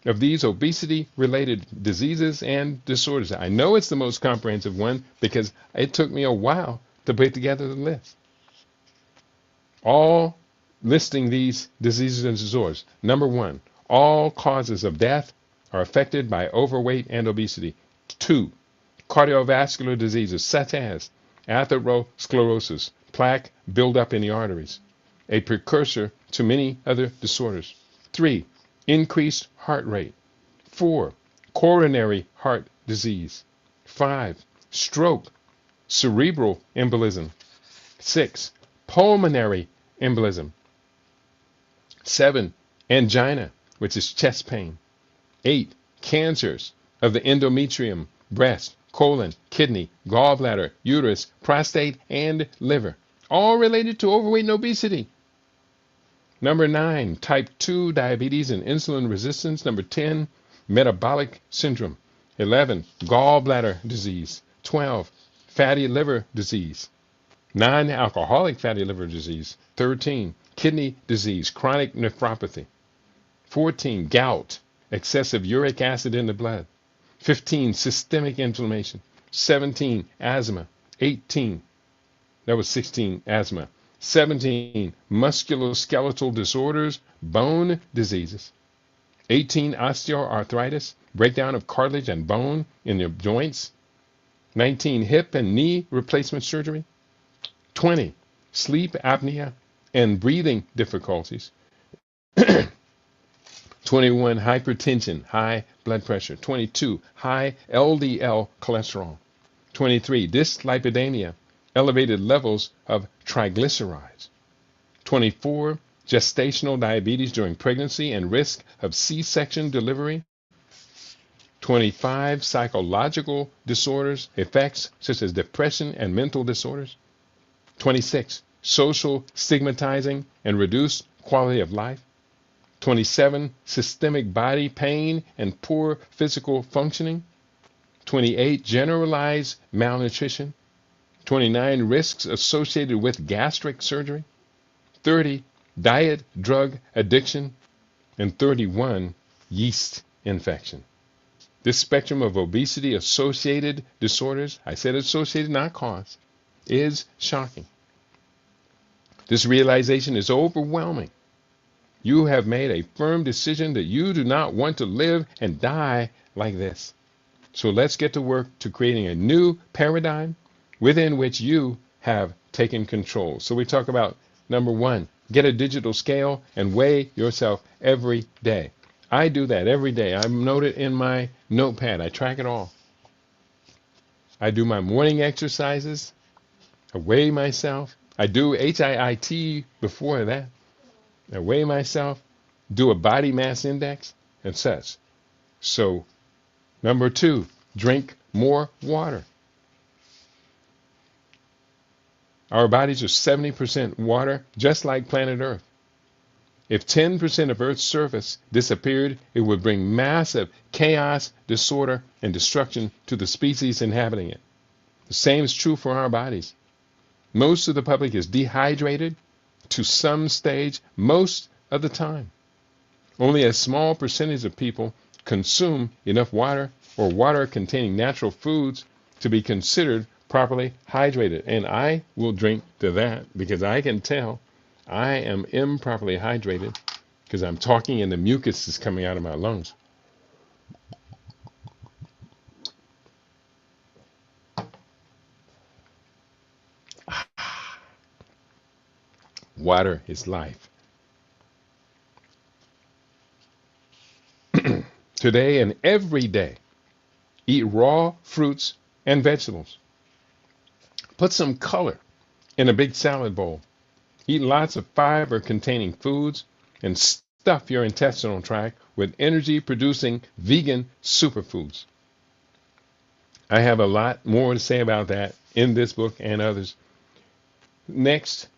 [SPEAKER 1] of these obesity-related diseases and disorders. I know it's the most comprehensive one because it took me a while to put together the list. All listing these diseases and disorders. Number 1, all causes of death are affected by overweight and obesity. 2, cardiovascular diseases such as atherosclerosis, plaque buildup in the arteries, a precursor to many other disorders. 3, increased heart rate. 4, coronary heart disease. 5, stroke, cerebral embolism. 6, pulmonary embolism. 7, angina, which is chest pain. 8, cancers of the endometrium, breast, colon, kidney, gallbladder, uterus, prostate, and liver, all related to overweight and obesity. Number 9, type 2 diabetes and insulin resistance. Number 10, metabolic syndrome. 11, gallbladder disease. 12, fatty liver disease. 9, alcoholic fatty liver disease. 13, kidney disease, chronic nephropathy. 14, gout, excessive uric acid in the blood. 15, systemic inflammation. 17, asthma. 18, that was 16, asthma. 17, musculoskeletal disorders, bone diseases. 18, osteoarthritis, breakdown of cartilage and bone in your joints. 19, hip and knee replacement surgery. 20, sleep apnea and breathing difficulties. 21, hypertension, high blood pressure. 22, high LDL cholesterol. 23, dyslipidemia, elevated levels of triglycerides. 24, gestational diabetes during pregnancy and risk of C-section delivery. 25, psychological disorders, effects such as depression and mental disorders. 26, social stigmatizing and reduced quality of life. 27, systemic body pain and poor physical functioning. 28, generalized malnutrition. 29, risks associated with gastric surgery. 30, diet drug addiction. And 31, yeast infection. This spectrum of obesity associated disorders, I said associated, not caused, is shocking. This realization is overwhelming. You have made a firm decision that you do not want to live and die like this. So let's get to work to creating a new paradigm within which you have taken control. So we talk about number 1, get a digital scale and weigh yourself every day. I do that every day. I note it in my notepad. I track it all. I do my morning exercises. I weigh myself. I do HIIT before that. I weigh myself, do a body mass index, and such. So, number 2, drink more water. Our bodies are 70% water, just like planet Earth. If 10% of Earth's surface disappeared, it would bring massive chaos, disorder, and destruction to the species inhabiting it. The same is true for our bodies. Most of the public is dehydrated to some stage most of the time. Only a small percentage of people consume enough water or water containing natural foods to be considered properly hydrated. And I will drink to that because I can tell I am improperly hydrated because I'm talking and the mucus is coming out of my lungs. Water is life. Today and every day, eat raw fruits and vegetables. Put some color in a big salad bowl. Eat lots of fiber-containing foods and stuff your intestinal tract with energy-producing vegan superfoods. I have a lot more to say about that in this book and others. Next,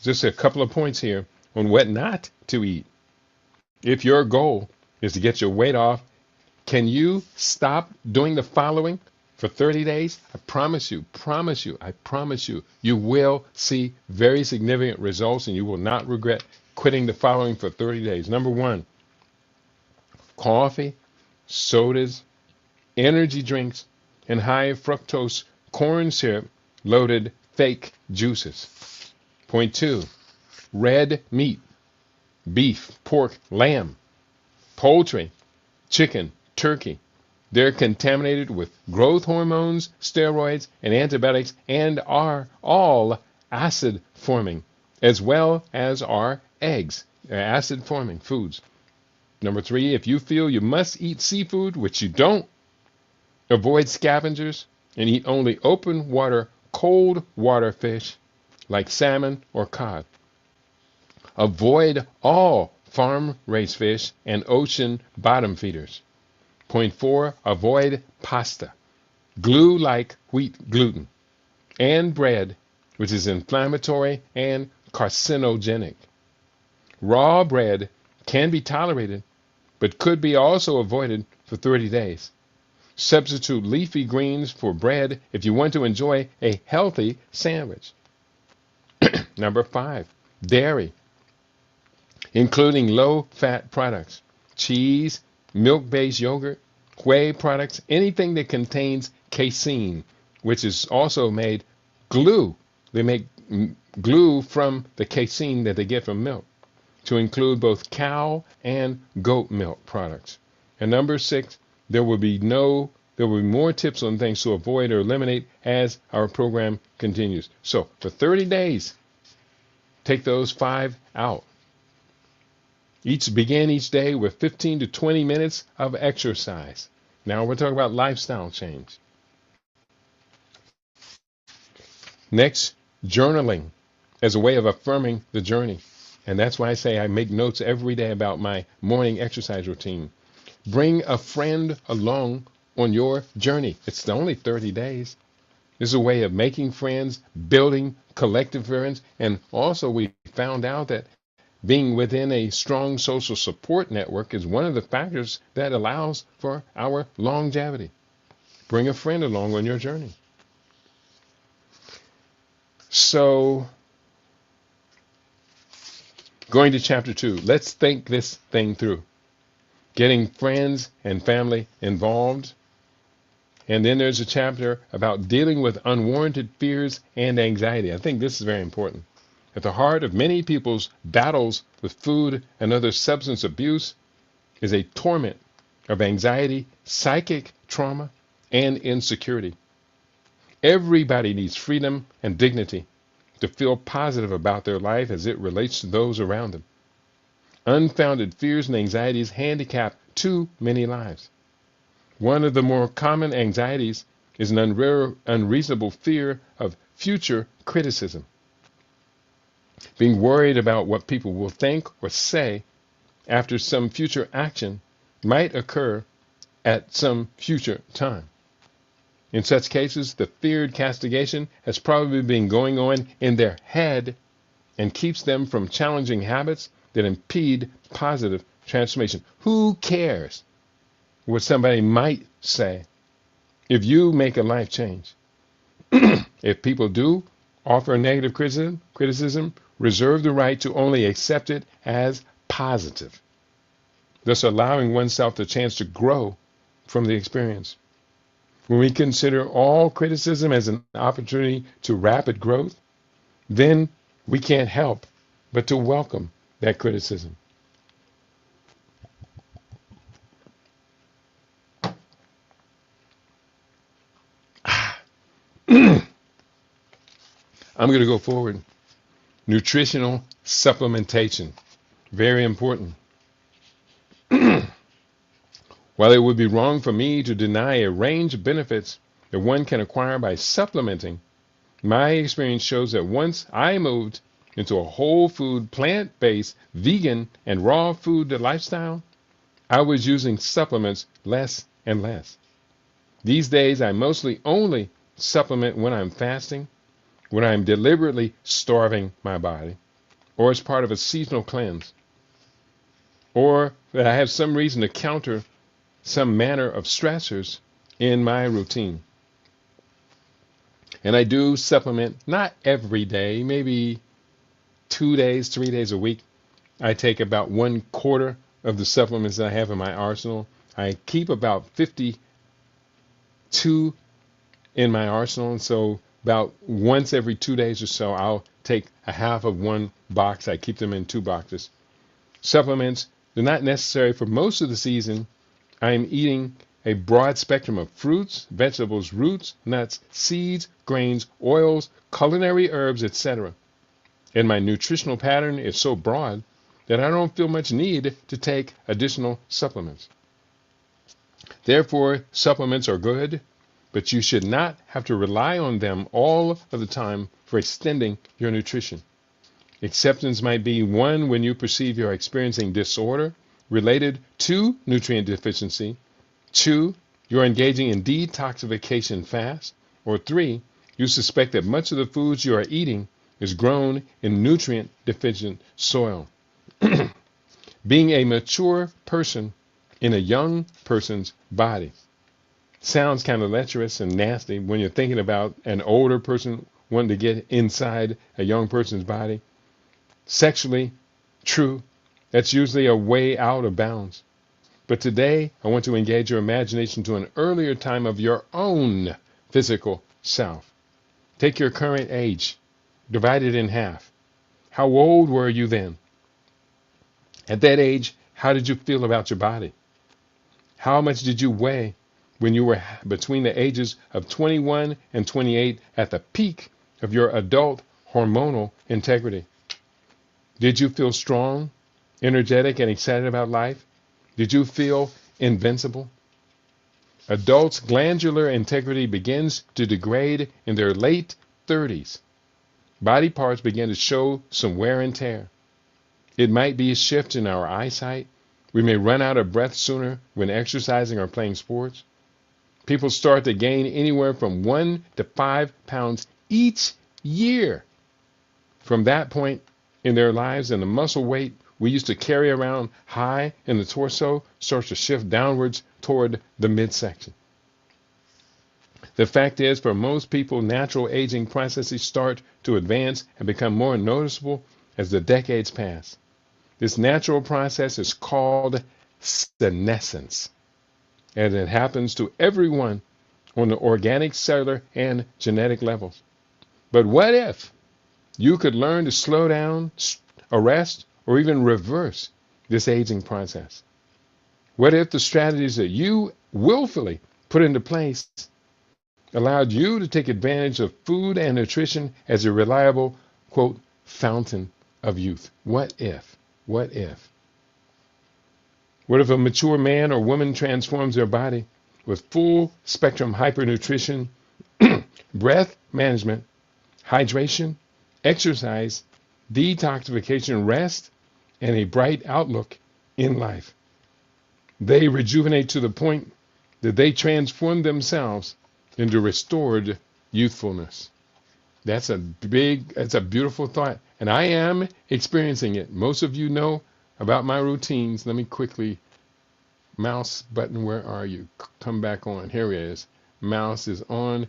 [SPEAKER 1] just a couple of points here on what not to eat. If your goal is to get your weight off. Can you stop doing the following for 30 days? I promise you, I promise you, you will see very significant results and you will not regret quitting the following for 30 days. Number one, coffee, sodas, energy drinks, and high fructose corn syrup loaded fake juices. Point two, red meat, beef, pork, lamb, poultry, chicken, turkey. They're contaminated with growth hormones, steroids, and antibiotics, and are all acid forming, as well as are eggs. They're acid forming foods. Number three, if you feel you must eat seafood, which you don't, avoid scavengers and eat only open water, cold water fish like salmon or cod. Avoid all farm-raised fish and ocean bottom feeders. Point four, avoid pasta, glue like wheat gluten, and bread, which is inflammatory and carcinogenic. Raw bread can be tolerated, but could be also avoided for 30 days. Substitute leafy greens for bread if you want to enjoy a healthy sandwich. Number five, dairy, including low-fat products, cheese, milk-based yogurt, whey products, anything that contains casein, which is also made glue. They make glue from the casein that they get from milk, to include both cow and goat milk products. And number six, there will be more tips on things to avoid or eliminate as our program continues. So for 30 days, take those 5 out. Begin each day with 15 to 20 minutes of exercise. Now we're talking about lifestyle change. Next, journaling as a way of affirming the journey. And that's why I say I make notes every day about my morning exercise routine. Bring a friend along on your journey. It's only 30 days. This is a way of making friends, building collective friends, and also we found out that being within a strong social support network is one of the factors that allows for our longevity. Bring a friend along on your journey. So, going to chapter 2, let's think this thing through. Getting friends and family involved. And then there's a chapter about dealing with unwarranted fears and anxiety. I think this is very important. At the heart of many people's battles with food and other substance abuse is a torment of anxiety, psychic trauma, and insecurity. Everybody needs freedom and dignity to feel positive about their life as it relates to those around them. Unfounded fears and anxieties handicap too many lives. One of the more common anxieties is an unreasonable fear of future criticism. Being worried about what people will think or say after some future action might occur at some future time. In such cases, the feared castigation has probably been going on in their head and keeps them from challenging habits that impede positive transformation. Who cares what somebody might say if you make a life change? If people do offer negative criticism, reserve the right to only accept it as positive, thus allowing oneself the chance to grow from the experience. When we consider all criticism as an opportunity to rapid growth, then we can't help but to welcome that criticism. I'm going to go forward. Nutritional supplementation. Very important. While it would be wrong for me to deny a range of benefits that one can acquire by supplementing, my experience shows that once I moved into a whole food, plant-based, vegan, and raw food lifestyle, I was using supplements less and less. These days, I mostly only supplement when I'm fasting, when I'm deliberately starving my body, or as part of a seasonal cleanse. or that I have some reason to counter some manner of stressors in my routine. And I do supplement, not every day, maybe 2 days, 3 days a week. I take about 1/4 of the supplements that I have in my arsenal. I keep about 52 in my arsenal. And so about once every 2 days or so, I'll take a half of one box. I keep them in 2 boxes. Supplements, they're not necessary for most of the season. I am eating a broad spectrum of fruits, vegetables, roots, nuts, seeds, grains, oils, culinary herbs, etc. And my nutritional pattern is so broad that I don't feel much need to take additional supplements. Therefore, supplements are good, but you should not have to rely on them all of the time for extending your nutrition. Exceptions might be: one, when you perceive you're experiencing disorder related to nutrient deficiency; two, you're engaging in detoxification fast; or three, you suspect that much of the foods you are eating is grown in nutrient deficient soil. Being a mature person in a young person's body sounds kind of lecherous and nasty when you're thinking about an older person wanting to get inside a young person's body. Sexually, true, that's usually a way out of bounds. But today, I want to engage your imagination to an earlier time of your own physical self. Take your current age, divide it in half. How old were you then? At that age, how did you feel about your body? How much did you weigh when you were between the ages of 21 and 28 at the peak of your adult hormonal integrity? Did you feel strong, energetic, and excited about life? Did you feel invincible? Adults' glandular integrity begins to degrade in their late 30s. Body parts begin to show some wear and tear. It might be a shift in our eyesight. We may run out of breath sooner when exercising or playing sports. People start to gain anywhere from 1 to 5 pounds each year from that point in their lives, and the muscle weight we used to carry around high in the torso starts to shift downwards toward the midsection. The fact is, for most people, natural aging processes start to advance and become more noticeable as the decades pass. This natural process is called senescence, and it happens to everyone on the organic, cellular, and genetic levels. But what if you could learn to slow down, arrest, or even reverse this aging process? What if the strategies that you willfully put into place allowed you to take advantage of food and nutrition as a reliable, quote, fountain of youth? What if? What if? What if a mature man or woman transforms their body with full spectrum hypernutrition, breath management, hydration, exercise, detoxification, rest, and a bright outlook in life? They rejuvenate to the point that they transform themselves into restored youthfulness. That's a beautiful thought. And I am experiencing it. Most of you know about my routines. Let me quickly, mouse button, where are you? Come back on. Here it is. Mouse is on.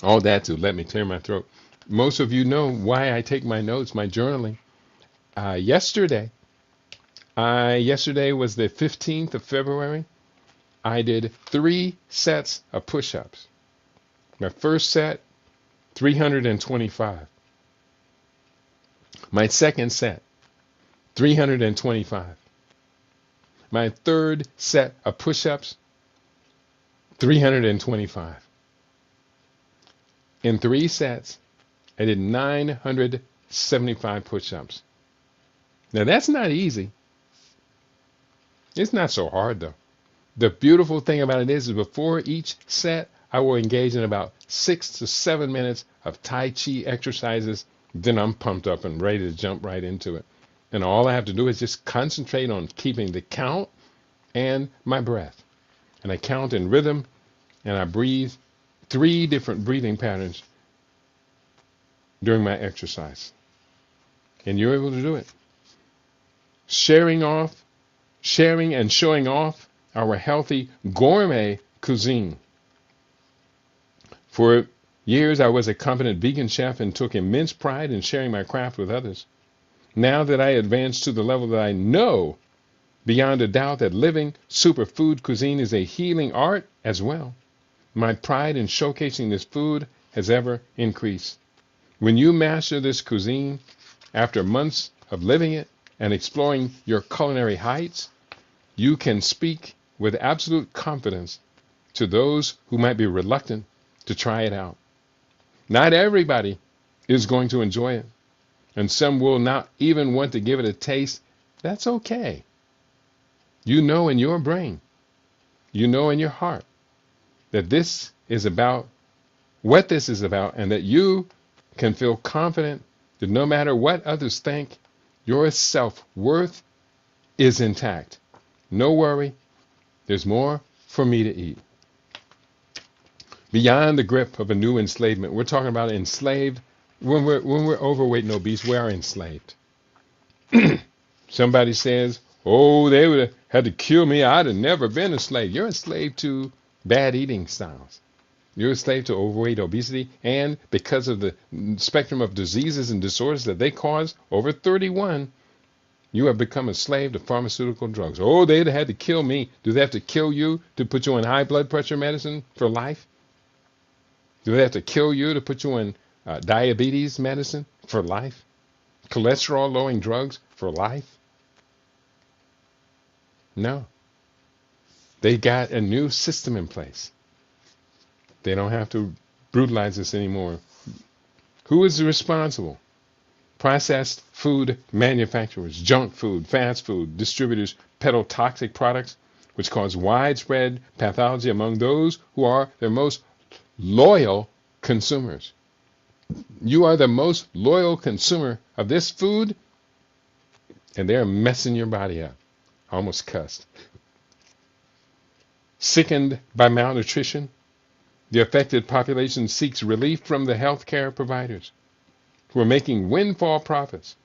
[SPEAKER 1] All that to let me clear my throat. Most of you know why I take my notes, my journaling. Yesterday was the 15th of February. I did 3 sets of push-ups. My first set, 325. My second set, 325. My third set of push-ups, 325. In 3 sets, I did 975 push-ups. Now that's not easy. It's not so hard though. The beautiful thing about it is before each set, I will engage in about 6 to 7 minutes of Tai Chi exercises. Then I'm pumped up and ready to jump right into it. And all I have to do is just concentrate on keeping the count and my breath. And I count in rhythm, and I breathe 3 different breathing patterns during my exercise. And you're able to do it. Sharing and showing off our healthy gourmet cuisine. For years, I was a competent vegan chef and took immense pride in sharing my craft with others. Now that I advanced to the level that I know beyond a doubt that living superfood cuisine is a healing art as well, my pride in showcasing this food has ever increased. When you master this cuisine, after months of living it and exploring your culinary heights, you can speak with absolute confidence to those who might be reluctant to try it out. Not everybody is going to enjoy it, and some will not even want to give it a taste. That's okay. You know in your brain, you know in your heart that this is about what this is about, and that you can feel confident that no matter what others think, your self-worth is intact. No worry, there's more for me to eat. Beyond the grip of a new enslavement, we're talking about enslaved. When we're overweight and obese, we are enslaved. Somebody says, oh, they would have had to kill me. I'd have never been a slave. You're a slave to bad eating styles. You're a slave to overweight, obesity, and because of the spectrum of diseases and disorders that they cause, over 31, you have become a slave to pharmaceutical drugs. Oh, they'd have had to kill me. Do they have to kill you to put you on high blood pressure medicine for life? Do they have to kill you to put you on diabetes medicine for life? Cholesterol-lowering drugs for life? No. They got a new system in place. They don't have to brutalize us anymore. Who is responsible? Processed food manufacturers, junk food, fast food distributors peddle toxic products which cause widespread pathology among those who are their most loyal consumers. You are the most loyal consumer of this food, and they're messing your body up. I almost cussed. Sickened by malnutrition, the affected population seeks relief from the healthcare providers who are making windfall profits,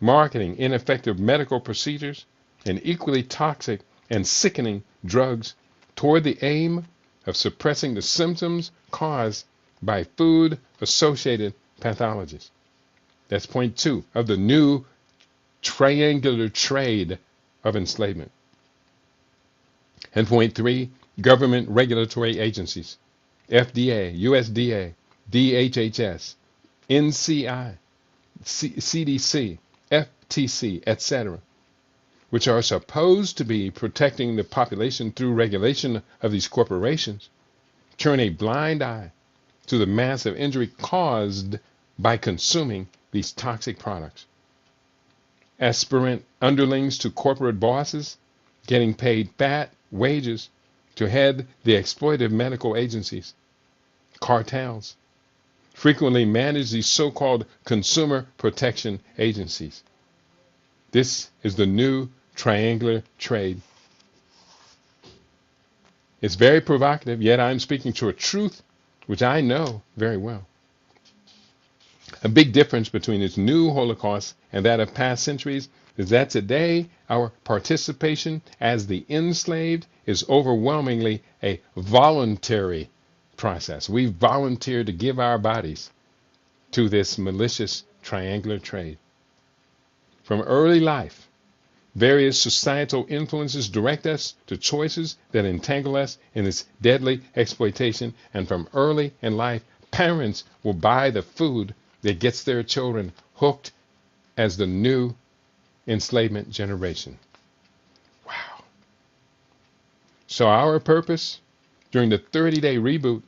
[SPEAKER 1] marketing ineffective medical procedures, and equally toxic and sickening drugs toward the aim of suppressing the symptoms caused by food-associated pathologies. That's point 2 of the new triangular trade of enslavement. And point 3, government regulatory agencies, FDA, USDA, DHHS, NCI, CDC, FTC, etc., which are supposed to be protecting the population through regulation of these corporations, turn a blind eye to the massive injury caused by consuming these toxic products. Aspirant underlings to corporate bosses getting paid fat wages to head the exploitive medical agencies, cartels, frequently manage these so-called consumer protection agencies. This is the new triangular trade. It's very provocative, yet I'm speaking to a truth which I know very well. A big difference between this new Holocaust and that of past centuries is that today our participation as the enslaved is overwhelmingly a voluntary process. We volunteer to give our bodies to this malicious triangular trade. From early life, various societal influences direct us to choices that entangle us in this deadly exploitation, and from early in life, parents will buy the food that gets their children hooked as the new enslavement generation. Wow. So our purpose during the 30-day reboot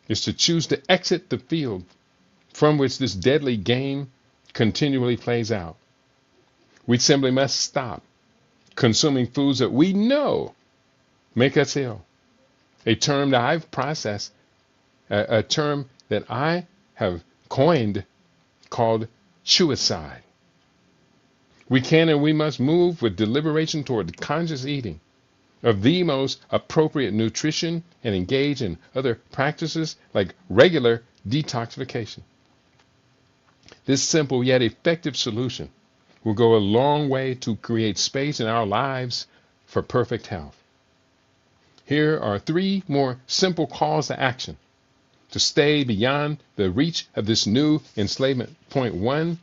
[SPEAKER 1] is to choose to exit the field from which this deadly game continually plays out. We simply must stop consuming foods that we know make us ill. A term that I've processed, a term that I have coined called suicide. We can and we must move with deliberation toward conscious eating of the most appropriate nutrition and engage in other practices like regular detoxification. This simple yet effective solution will go a long way to create space in our lives for perfect health. Here are 3 more simple calls to action to stay beyond the reach of this new enslavement. Point 1,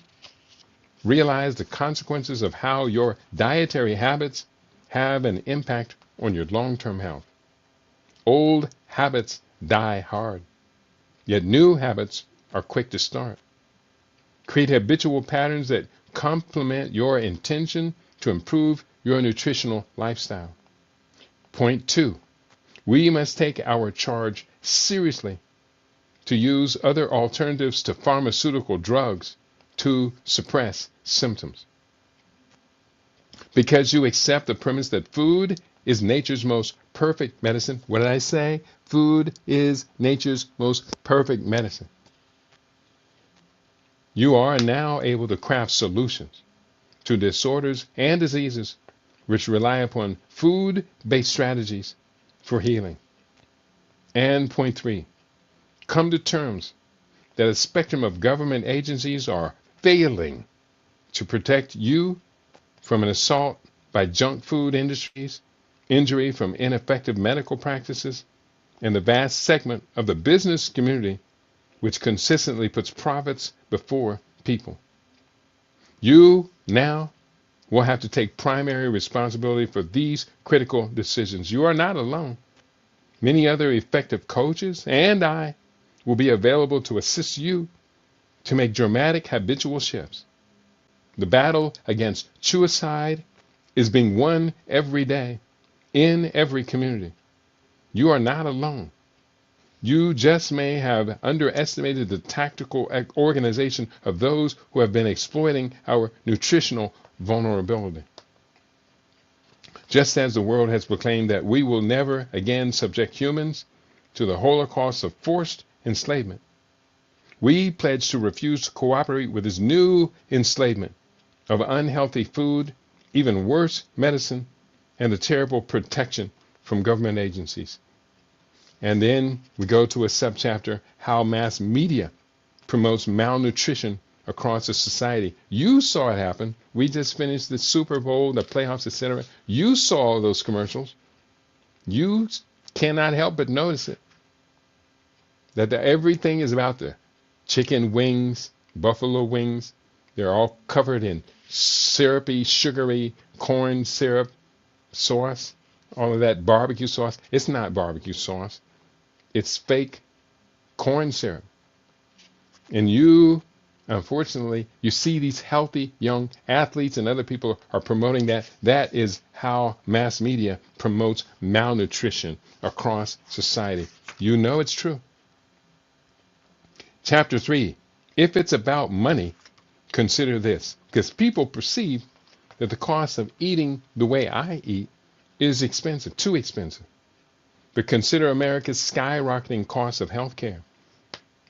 [SPEAKER 1] realize the consequences of how your dietary habits have an impact on your long-term health. Old habits die hard, yet new habits are quick to start. Create habitual patterns that complement your intention to improve your nutritional lifestyle. Point 2, we must take our charge seriously to use other alternatives to pharmaceutical drugs to suppress symptoms. Because you accept the premise that food is nature's most perfect medicine. What did I say? Food is nature's most perfect medicine. You are now able to craft solutions to disorders and diseases which rely upon food-based strategies for healing. And point 3, come to terms that a spectrum of government agencies are failing to protect you from an assault by junk food industries, injury from ineffective medical practices, and the vast segment of the business community which consistently puts profits before people. You now will have to take primary responsibility for these critical decisions. You are not alone. Many other effective coaches and I will be available to assist you to make dramatic habitual shifts. The battle against suicide is being won every day in every community. You are not alone. You just may have underestimated the tactical organization of those who have been exploiting our nutritional vulnerability. Just as the world has proclaimed that we will never again subject humans to the Holocaust of forced enslavement, we pledge to refuse to cooperate with this new enslavement of unhealthy food, even worse medicine, and the terrible protection from government agencies. And then we go to a subchapter, how mass media promotes malnutrition across the society. You saw it happen. We just finished the Super Bowl, the playoffs, etc. You saw those commercials. You cannot help but notice it. That everything is about the chicken wings, buffalo wings. They're all covered in syrupy, sugary corn syrup sauce. All of that barbecue sauce. It's not barbecue sauce. It's fake corn syrup. And you, unfortunately, you see these healthy young athletes and other people are promoting that. That is how mass media promotes malnutrition across society. You know it's true. Chapter 3, if it's about money, consider this. Because people perceive that the cost of eating the way I eat is expensive, too expensive. But consider America's skyrocketing cost of health care.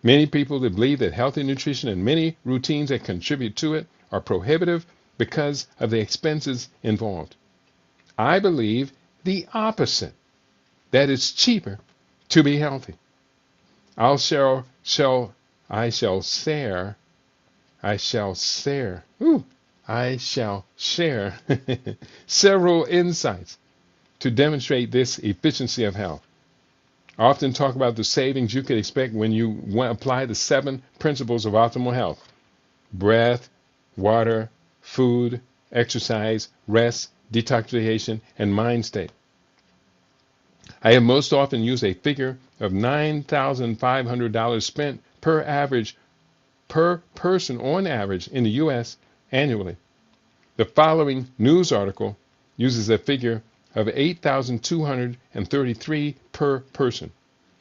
[SPEAKER 1] Many people that believe that healthy nutrition and many routines that contribute to it are prohibitive because of the expenses involved. I believe the opposite, that it's cheaper to be healthy. I shall share several insights to demonstrate this efficiency of health. I often talk about the savings you could expect when you apply the 7 principles of optimal health: breath, water, food, exercise, rest, detoxification, and mind state. I have most often used a figure of $9,500 spent per person on average in the U.S. annually. The following news article uses a figure of $8,233 per person,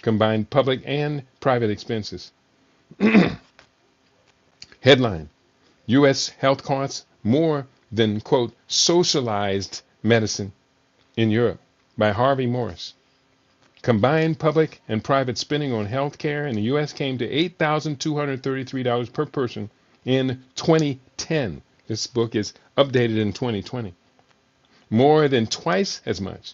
[SPEAKER 1] combined public and private expenses. Headline: U.S. health costs more than, quote, socialized medicine in Europe, by Harvey Morris. Combined public and private spending on health care in the U.S. came to $8,233 per person in 2010. This book is updated in 2020. More than twice as much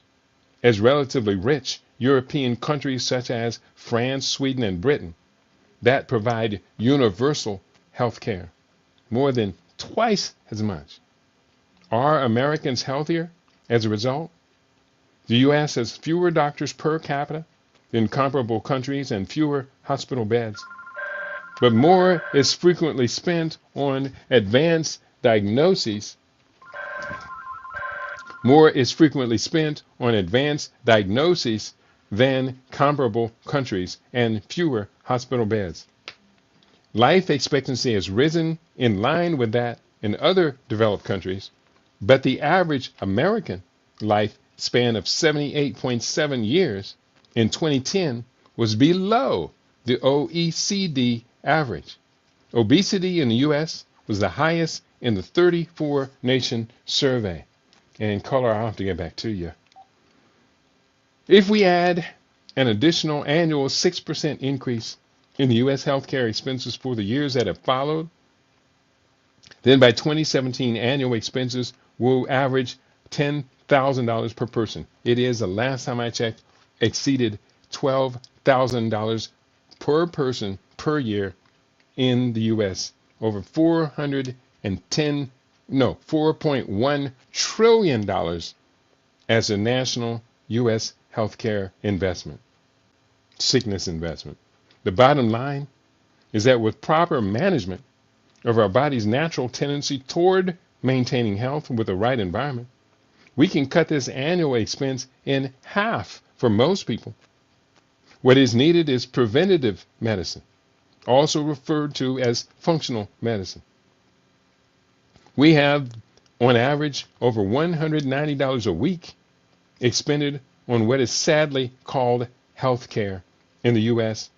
[SPEAKER 1] as relatively rich European countries such as France, Sweden, and Britain that provide universal health care. more than twice as much. Are Americans healthier as a result? The U.S. has fewer doctors per capita than comparable countries and fewer hospital beds. But more is frequently spent on advanced diagnoses. More is frequently spent on advanced diagnoses than comparable countries and fewer hospital beds. Life expectancy has risen in line with that in other developed countries, but the average American lifespan of 78.7 years in 2010 was below the OECD average. Obesity in the U.S. was the highest in the 34-nation survey. And in color, I'll have to get back to you. If we add an additional annual 6% increase in the U.S. healthcare expenses for the years that have followed, then by 2017, annual expenses will average $10,000 per person. It is, the last time I checked, exceeded $12,000 per person per year in the U.S. Over $4.1 trillion as a national U.S. healthcare investment, sickness investment. The bottom line is that with proper management of our body's natural tendency toward maintaining health with the right environment, we can cut this annual expense in half for most people. What is needed is preventative medicine, also referred to as functional medicine. We have, on average, over $190 a week expended on what is sadly called health care in the U.S.,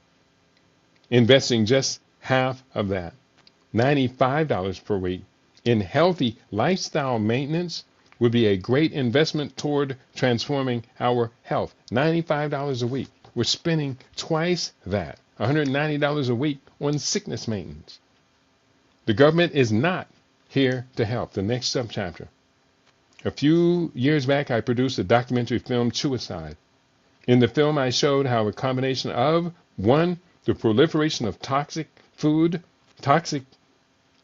[SPEAKER 1] investing just half of that, $95 per week, in healthy lifestyle maintenance would be a great investment toward transforming our health. $95 a week. We're spending twice that, $190 a week, on sickness maintenance. The government is not here to help. The next subchapter. A few years back, I produced a documentary film, Suicide. In the film, I showed how a combination of, one, the proliferation of toxic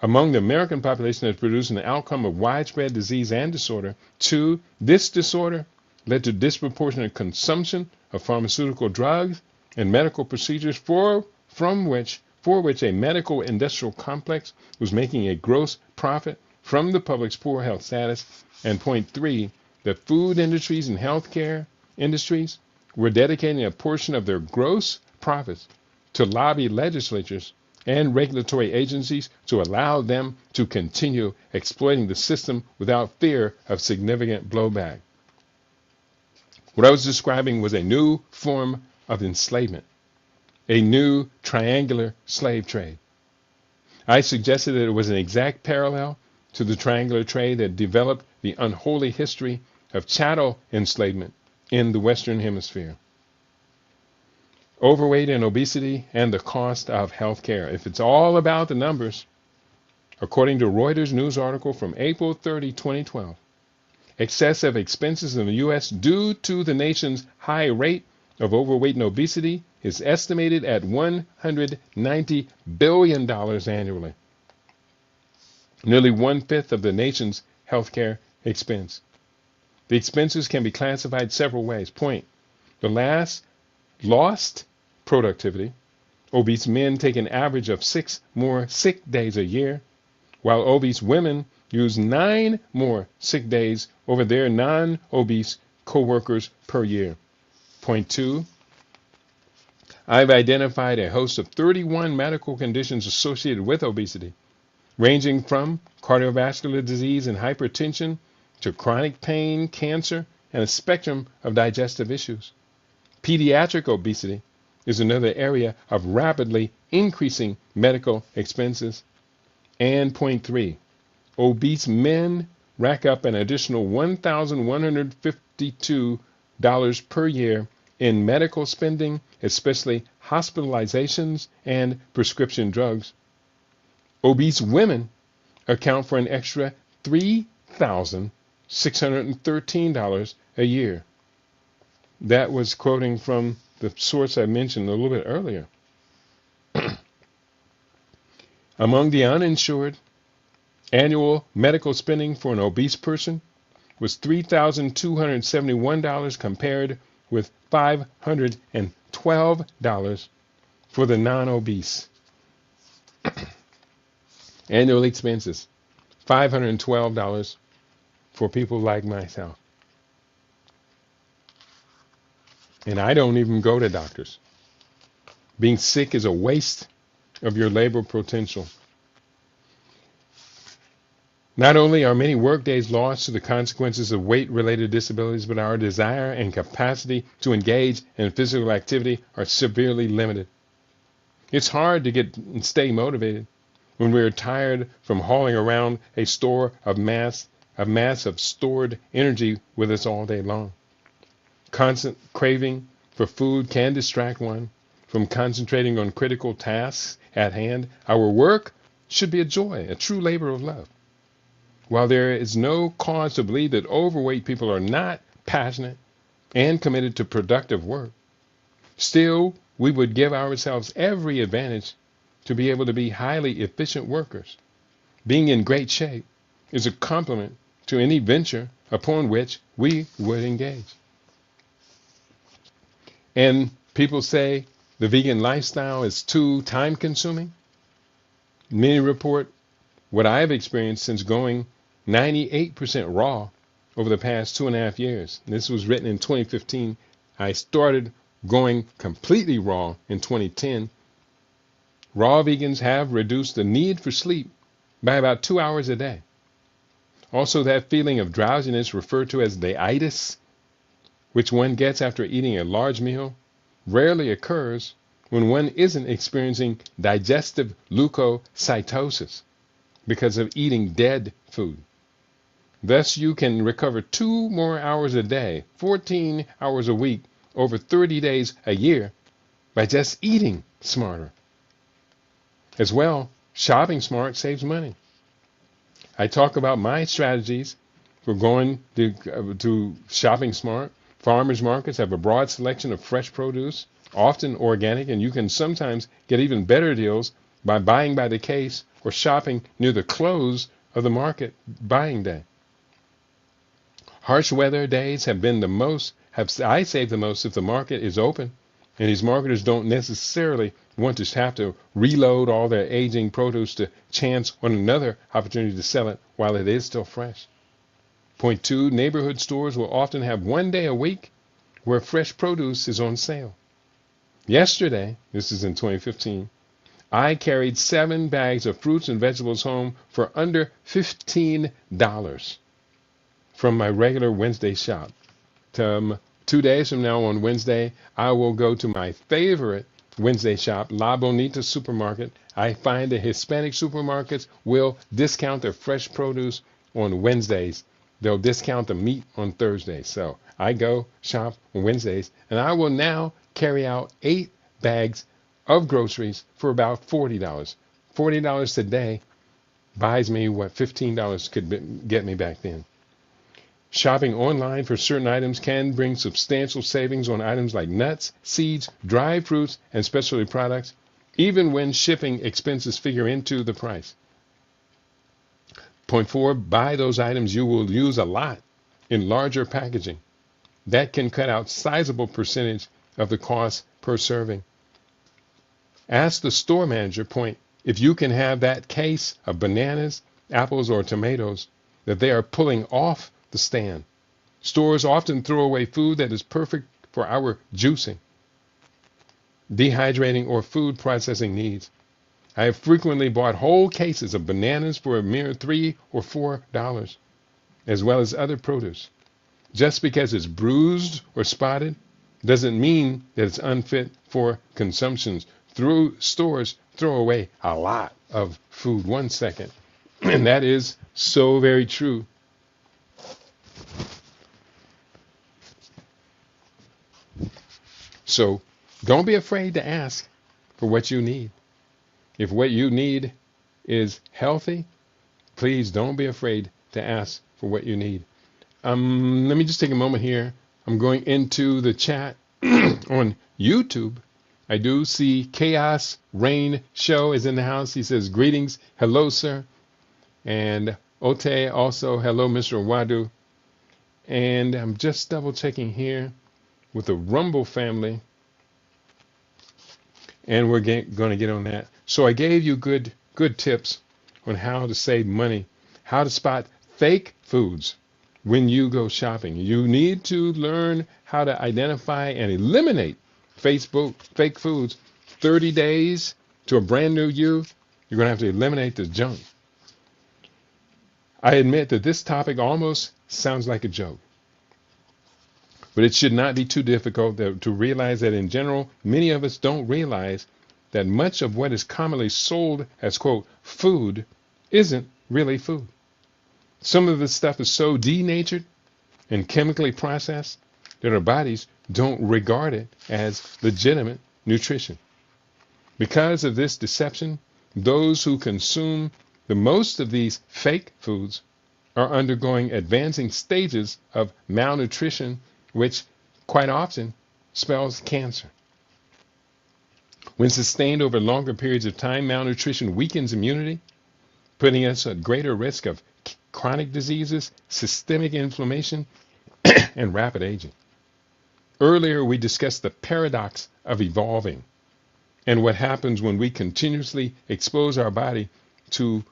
[SPEAKER 1] among the American population has produced an outcome of widespread disease and disorder. Two, this disorder led to disproportionate consumption of pharmaceutical drugs and medical procedures for which a medical industrial complex was making a gross profit from the public's poor health status. And point three, the food industries and healthcare industries were dedicating a portion of their gross profits to lobby legislatures and regulatory agencies to allow them to continue exploiting the system without fear of significant blowback. What I was describing was a new form of enslavement, a new triangular slave trade. I suggested that it was an exact parallel to the triangular trade that developed the unholy history of chattel enslavement in the Western Hemisphere. Overweight and obesity and the cost of health care. If it's all about the numbers, according to Reuters news article from April 30, 2012, excessive expenses in the U.S. due to the nation's high rate of overweight and obesity is estimated at $190 billion annually. Nearly 1/5 of the nation's healthcare expense. The expenses can be classified several ways. Point. The lost productivity. Obese men take an average of 6 more sick days a year, while obese women use 9 more sick days over their non-obese co-workers per year. Point 2. I've identified a host of 31 medical conditions associated with obesity, ranging from cardiovascular disease and hypertension to chronic pain, cancer, and a spectrum of digestive issues. Pediatric obesity is another area of rapidly increasing medical expenses. And point 3, obese men rack up an additional $1,152 per year in medical spending, especially hospitalizations and prescription drugs. Obese women account for an extra $3,613 a year. That was quoting from the source I mentioned a little bit earlier. Among the uninsured, Annual medical spending for an obese person was $3,271 compared with $512 for the non-obese. Annual expenses, $512 for people like myself. And I don't even go to doctors. Being sick is a waste of your labor potential. Not only are many workdays lost to the consequences of weight-related disabilities, but our desire and capacity to engage in physical activity are severely limited. It's hard to get and stay motivated when we are tired from hauling around a mass of stored energy with us all day long. Constant craving for food can distract one from concentrating on critical tasks at hand. Our work should be a joy, a true labor of love. While there is no cause to believe that overweight people are not passionate and committed to productive work, still we would give ourselves every advantage to be able to be highly efficient workers. Being in great shape is a complement to any venture upon which we would engage. And people say the vegan lifestyle is too time consuming. Many report what I've experienced since going 98% raw over the past 2.5 years. This was written in 2015. I started going completely raw in 2010. Raw vegans have reduced the need for sleep by about 2 hours a day. Also, that feeling of drowsiness referred to as the itis, which one gets after eating a large meal, rarely occurs when one isn't experiencing digestive leukocytosis because of eating dead food. Thus, you can recover 2 more hours a day, 14 hours a week, over 30 days a year by just eating smarter. As well, shopping smart saves money. I talk about my strategies for going to shopping smart. Farmers markets have a broad selection of fresh produce, often organic, and you can sometimes get even better deals by buying by the case or shopping near the close of the market buying day. Harsh weather days have been the most, I save the most if the market is open, and these marketers don't necessarily want to have to reload all their aging produce to chance on another opportunity to sell it while it is still fresh. Point 2, neighborhood stores will often have one day a week where fresh produce is on sale. Yesterday, this is in 2015, I carried 7 bags of fruits and vegetables home for under $15 from my regular Wednesday shop. 2 days from now on Wednesday, I will go to my favorite Wednesday shop, La Bonita Supermarket. I find the Hispanic supermarkets will discount their fresh produce on Wednesdays. They'll discount the meat on Thursdays. So I go shop on Wednesdays, and I will now carry out 8 bags of groceries for about $40. $40 today buys me what $15 could get me back then. Shopping online for certain items can bring substantial savings on items like nuts, seeds, dried fruits, and specialty products, even when shipping expenses figure into the price. Point 4, buy those items you will use a lot in larger packaging. That can cut out sizable percentage of the cost per serving. Ask the store manager, point, if you can have that case of bananas, apples, or tomatoes that they are pulling off the stand. Stores often throw away food that is perfect for our juicing, dehydrating, or food processing needs. I have frequently bought whole cases of bananas for a mere $3 or $4, as well as other produce. Just because it's bruised or spotted doesn't mean that it's unfit for consumption. Stores throw away a lot of food 1 second, and that is so very true. So don't be afraid to ask for what you need. If what you need is healthy, please don't be afraid to ask for what you need. Let me just take a moment here. I'm going into the chat on YouTube. I do see Chaos Rain Show is in the house. He says, greetings. Hello, sir. And Ote also, hello, Mr. Wadu. And I'm just double checking here with the Rumble family. And we're going to get on that. So I gave you good tips on how to save money, how to spot fake foods when you go shopping. You need to learn how to identify and eliminate fake foods. 30 days to a brand new you, you're going to have to eliminate the junk. I admit that this topic almost sounds like a joke, but it should not be too difficult to realize that in general, many of us don't realize that much of what is commonly sold as, quote, food isn't really food. Some of this stuff is so denatured and chemically processed that our bodies don't regard it as legitimate nutrition. Because of this deception, those who consume the most of these fake foods are undergoing advancing stages of malnutrition, which quite often spells cancer. When sustained over longer periods of time, malnutrition weakens immunity, putting us at greater risk of chronic diseases, systemic inflammation, and rapid aging. Earlier, we discussed the paradox of evolving and what happens when we continuously expose our body to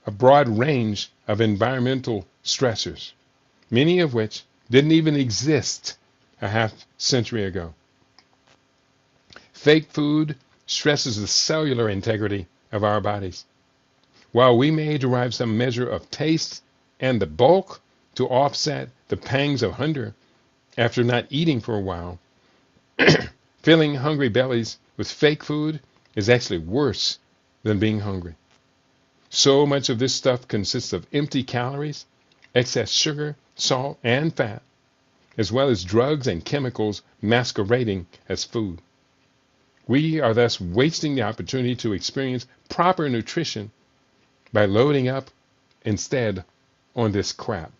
[SPEAKER 1] a broad range of environmental stressors, many of which didn't even exist a half century ago. Fake food stresses the cellular integrity of our bodies. While we may derive some measure of taste and the bulk to offset the pangs of hunger after not eating for a while, filling hungry bellies with fake food is actually worse than being hungry. So much of this stuff consists of empty calories, excess sugar, salt, and fat, as well as drugs and chemicals masquerading as food. We are thus wasting the opportunity to experience proper nutrition by loading up instead on this crap.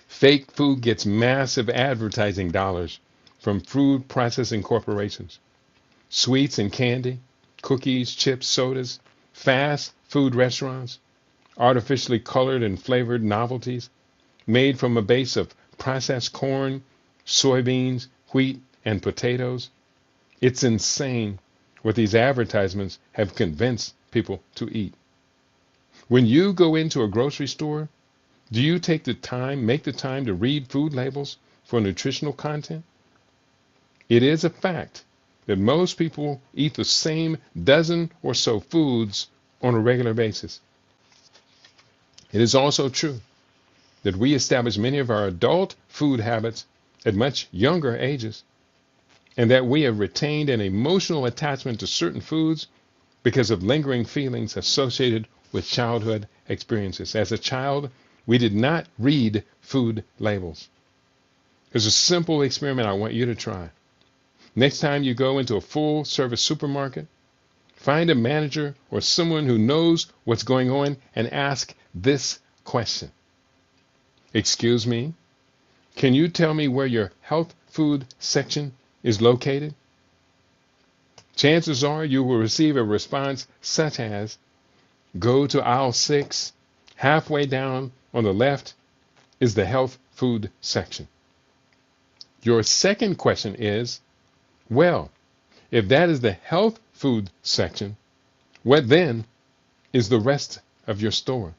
[SPEAKER 1] Fake food gets massive advertising dollars from food processing corporations. Sweets and candy, cookies, chips, sodas, fast food restaurants, artificially colored and flavored novelties made from a base of processed corn, soybeans, wheat, and potatoes. It's insane what these advertisements have convinced people to eat. When you go into a grocery store, do you make the time to read food labels for nutritional content? It is a fact that most people eat the same dozen or so foods on a regular basis. It is also true that we establish many of our adult food habits at much younger ages, and that we have retained an emotional attachment to certain foods because of lingering feelings associated with childhood experiences. As a child, we did not read food labels. There's a simple experiment I want you to try. Next time you go into a full-service supermarket, find a manager or someone who knows what's going on and ask this question. Excuse me, can you tell me where your health food section is located? Chances are you will receive a response such as, go to aisle 6, halfway down on the left is the health food section. Your second question is, well, if that is the health food section, what then is the rest of your store?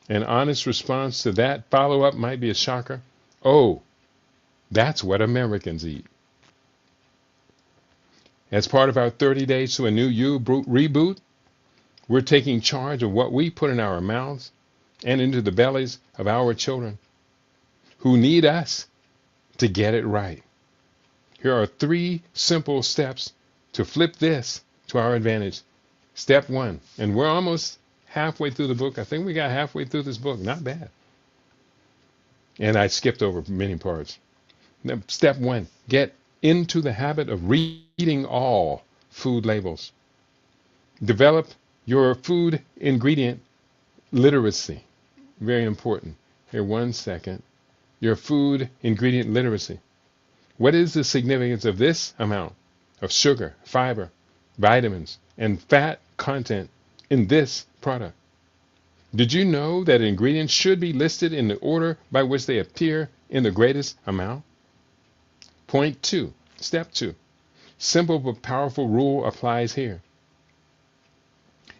[SPEAKER 1] An honest response to that follow-up might be a shocker. Oh, that's what Americans eat. As part of our 30 Days to a New You reboot, we're taking charge of what we put in our mouths and into the bellies of our children who need us to get it right. Here are 3 simple steps to flip this to our advantage. Step 1, and we're almost halfway through the book. I think we got halfway through this book. Not bad. And I skipped over many parts. Now, step 1, get into the habit of reading all food labels. Develop your food ingredient literacy. Very important. Here, 1 second. Your food ingredient literacy. What is the significance of this amount of sugar, fiber, vitamins, and fat content in this product. Did you know that ingredients should be listed in the order by which they appear in the greatest amount? Point 2, step 2. Simple but powerful rule applies here.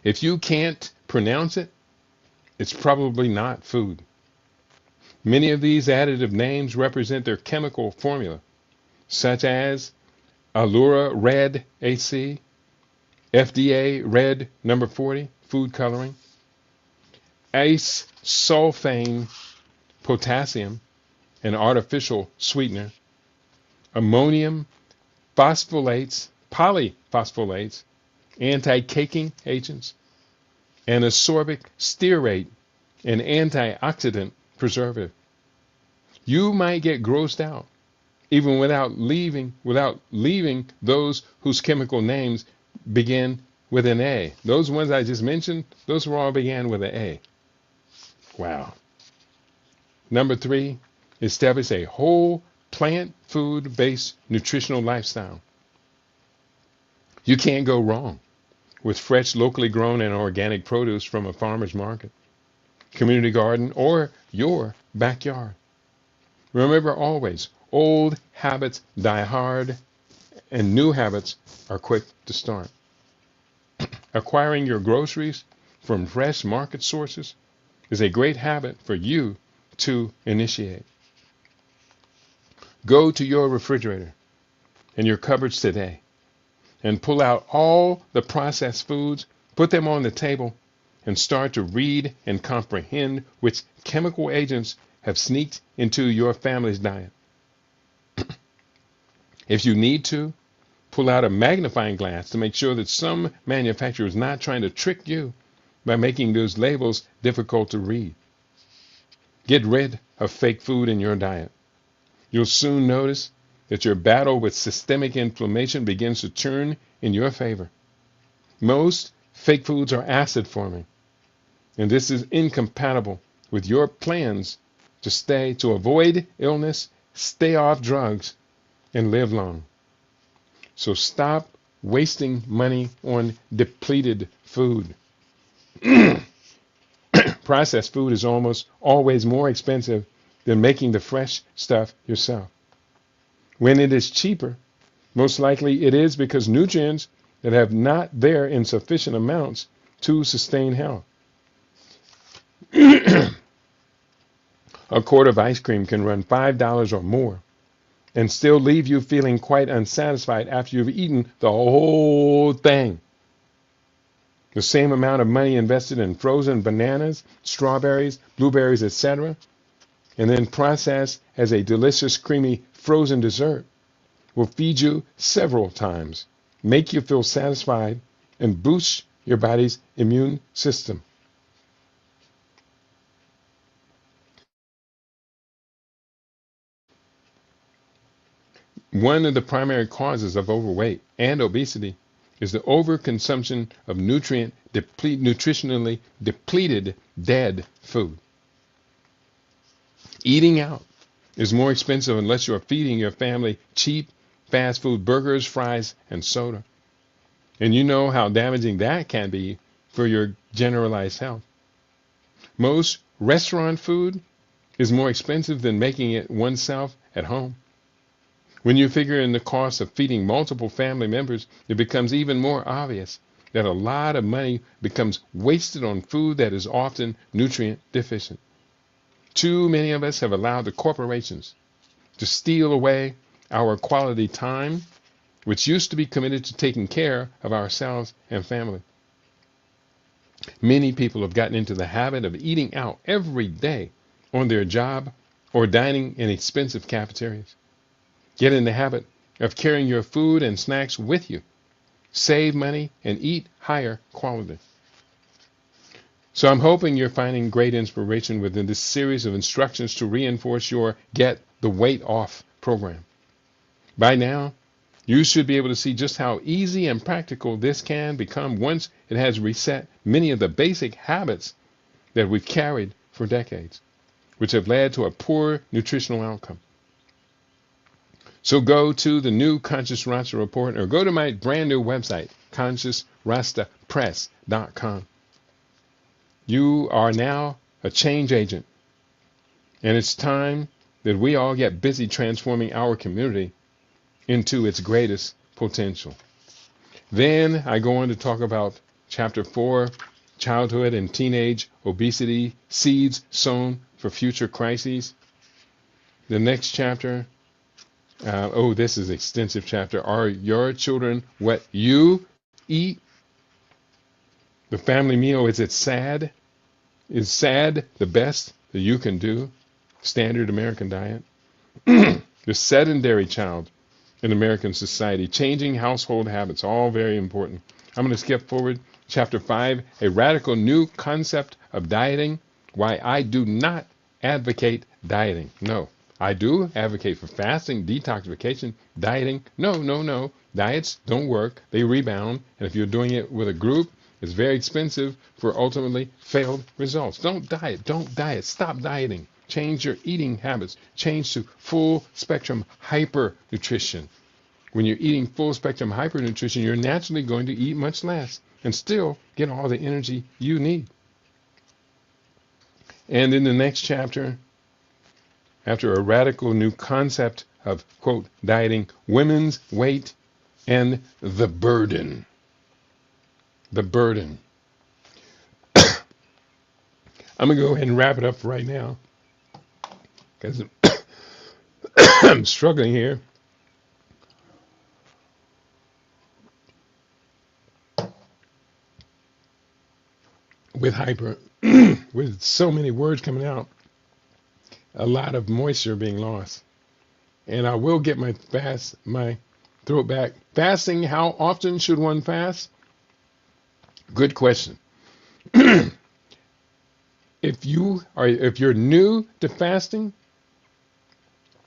[SPEAKER 1] If you can't pronounce it, it's probably not food. Many of these additive names represent their chemical formula, such as Allura Red AC, FDA Red number 40, food coloring, ice sulfane potassium, an artificial sweetener, ammonium phospholates, polyphospholates, anti-caking agents, and ascorbic stearate, an antioxidant preservative. You might get grossed out, even without leaving those whose chemical names begin with an A. Those ones I just mentioned, those were all began with an A. Wow. Number 3, establish a whole plant food-based nutritional lifestyle. You can't go wrong with fresh, locally grown and organic produce from a farmer's market, community garden, or your backyard. Remember always, old habits die hard and new habits are quick to start. Acquiring your groceries from fresh market sources is a great habit for you to initiate. Go to your refrigerator and your cupboards today and pull out all the processed foods, put them on the table, and start to read and comprehend which chemical agents have sneaked into your family's diet. If you need to, pull out a magnifying glass to make sure that some manufacturer is not trying to trick you by making those labels difficult to read. Get rid of fake food in your diet. You'll soon notice that your battle with systemic inflammation begins to turn in your favor. Most fake foods are acid forming, and this is incompatible with your plans to avoid illness, stay off drugs, and live long. So stop wasting money on depleted food. Processed food is almost always more expensive than making the fresh stuff yourself. When it is cheaper, most likely it is because nutrients that have not there in sufficient amounts to sustain health. A quart of ice cream can run $5 or more and still leave you feeling quite unsatisfied after you've eaten the whole thing. The same amount of money invested in frozen bananas, strawberries, blueberries, etc., and then processed as a delicious, creamy, frozen dessert will feed you several times, make you feel satisfied, and boost your body's immune system. One of the primary causes of overweight and obesity is the overconsumption of nutritionally depleted dead food. Eating out is more expensive unless you are feeding your family cheap fast food burgers, fries, and soda. And you know how damaging that can be for your generalized health. Most restaurant food is more expensive than making it oneself at home. When you figure in the cost of feeding multiple family members, it becomes even more obvious that a lot of money becomes wasted on food that is often nutrient deficient. Too many of us have allowed the corporations to steal away our quality time, which used to be committed to taking care of ourselves and family. Many people have gotten into the habit of eating out every day on their job or dining in expensive cafeterias. Get in the habit of carrying your food and snacks with you. Save money and eat higher quality. So I'm hoping you're finding great inspiration within this series of instructions to reinforce your Get the Weight Off program. By now, you should be able to see just how easy and practical this can become once it has reset many of the basic habits that we've carried for decades, which have led to a poor nutritional outcome. So go to the new Conscious Rasta Report or go to my brand new website, consciousrastapress.com. You are now a change agent. And it's time that we all get busy transforming our community into its greatest potential. Then I go on to talk about chapter 4, childhood and teenage obesity, seeds sown for future crises. The next chapter, this is an extensive chapter. Are your children what you eat? The family meal, is it sad? Is sad the best that you can do? Standard American diet. The sedentary child in American society, changing household habits, all very important. I'm going to skip forward. Chapter 5, a radical new concept of dieting. Why I do not advocate dieting. No, I do advocate for fasting, detoxification, dieting. No. Diets don't work. They rebound. And if you're doing it with a group, it's very expensive for ultimately failed results. Don't diet. Don't diet. Stop dieting. Change your eating habits. Change to full spectrum hypernutrition. When you're eating full spectrum hypernutrition, you're naturally going to eat much less and still get all the energy you need. And in the next chapter, after a radical new concept of, quote, dieting, women's weight and the burden. The burden. I'm going to go ahead and wrap it up right now because I'm struggling here. With so many words coming out, a lot of moisture being lost. And I will get my throat back. Fasting, how often should one fast? Good question. If you're new to fasting,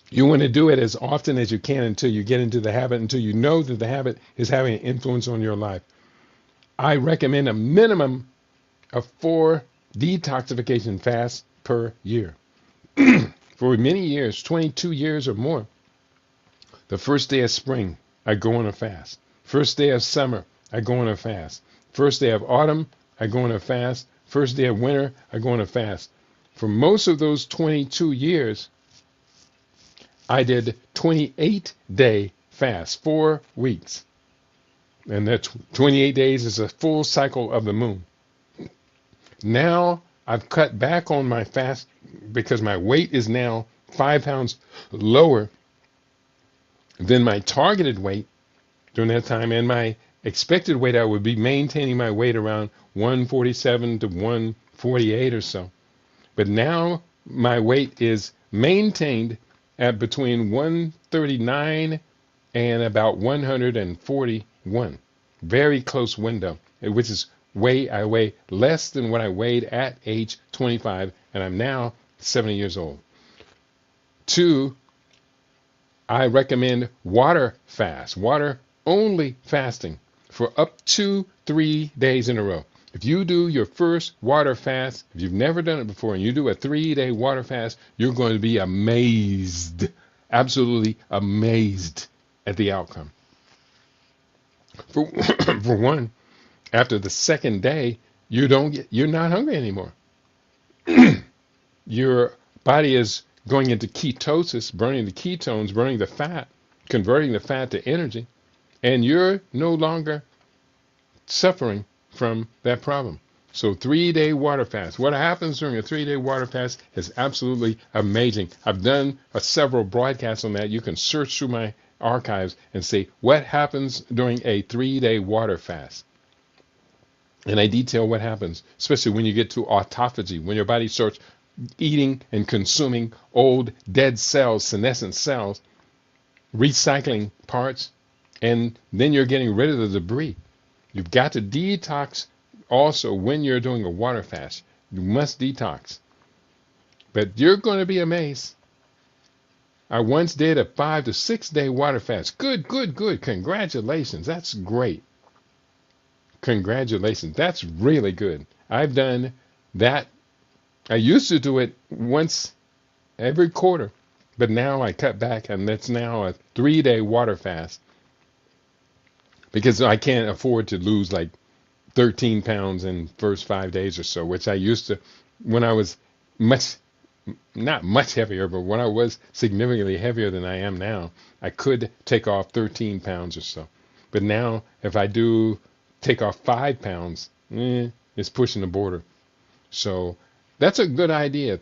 [SPEAKER 1] you want to do it as often as you can until you get into the habit, until you know that the habit is having an influence on your life. I recommend a minimum of 4 detoxification fasts per year. For many years, 22 years or more, the first day of spring, I go on a fast. First day of summer, I go on a fast. First day of autumn, I go on a fast. First day of winter, I go on a fast. For most of those 22 years, I did 28-day fast, 4 weeks. And that 28 days is a full cycle of the moon. Now I've cut back on my fast because my weight is now 5 pounds lower than my targeted weight during that time. And my expected weight, I would be maintaining my weight around 147 to 148 or so. But now my weight is maintained at between 139 and about 141. Very close window, which is I weigh less than what I weighed at age 25, and I'm now 70 years old. 2, I recommend water fast, water only fasting for up to 3 days in a row. If you do your first water fast, if you've never done it before, and you do a 3-day water fast, you're going to be amazed, absolutely amazed at the outcome. For one, after the second day, you're not hungry anymore. Your body is going into ketosis, burning the ketones, burning the fat, converting the fat to energy, and you're no longer suffering from that problem. So 3-day water fast. What happens during a 3-day water fast is absolutely amazing. I've done several broadcasts on that. You can search through my archives and see what happens during a 3-day water fast. And I detail what happens, especially when you get to autophagy, when your body starts eating and consuming old dead cells, senescent cells, recycling parts, and then you're getting rid of the debris. You've got to detox also when you're doing a water fast. You must detox. But you're going to be amazed. I once did a 5 to 6 day water fast. Good. Congratulations. That's great. Congratulations. That's really good. I've done that. I used to do it once every quarter, but now I cut back, and that's now a 3-day water fast because I can't afford to lose like 13 pounds in first 5 days or so, which I used to when I was much, not much heavier, but when I was significantly heavier than I am now, I could take off 13 pounds or so. But now if I do take off 5 pounds, it's pushing the border. So that's a good idea.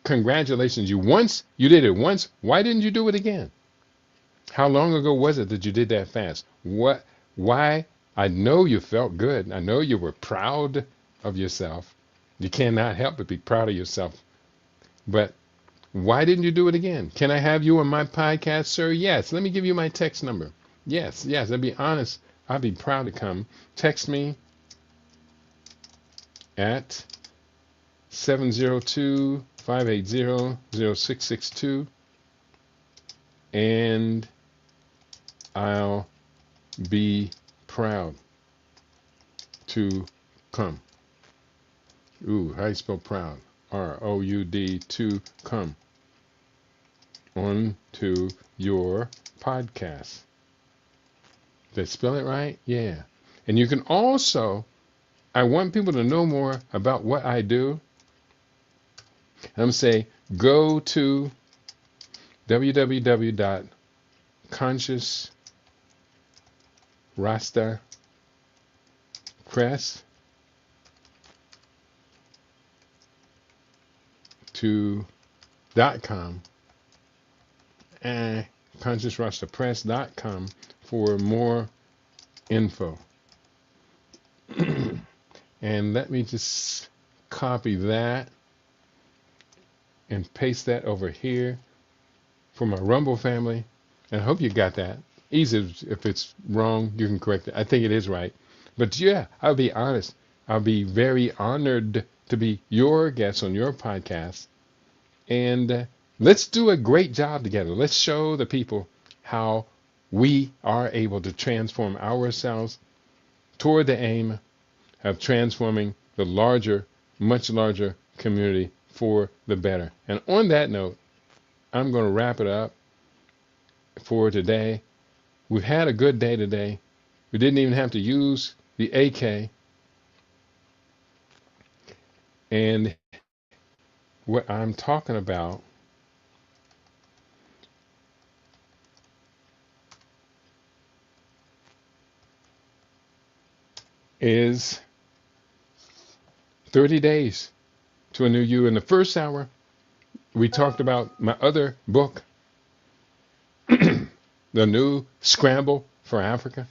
[SPEAKER 1] Congratulations. Once you did it once, why didn't you do it again? How long ago was it that you did that fast? Why? I know you felt good. I know you were proud of yourself. You cannot help but be proud of yourself. But why didn't you do it again? Can I have you on my podcast, sir? Yes. Let me give you my text number. Yes. I'll be honest. I'll be proud to come. Text me at 702-580-0662, and I'll be proud to come. Ooh, how you spell proud? R-O-U-D, to come on to your podcast. Did I spell it right? Yeah. And you can also, I want people to know more about what I do. I'm saying go to www.Conscious Rasta Press .com and ConsciousRastaPress.com for more info. And let me just copy that and paste that over here for my Rumble family. And I hope you got that. Easy. If it's wrong, you can correct it. I think it is right. But yeah, I'll be honest. I'll be very honored to be your guest on your podcast. And let's do a great job together. Let's show the people how we are able to transform ourselves toward the aim of transforming the larger, much larger community for the better. And on that note, I'm going to wrap it up for today. We've had a good day today. We didn't even have to use the AK. And what I'm talking about is 30 days to a new you. In the first hour, we talked about my other book, the new Scramble for Africa.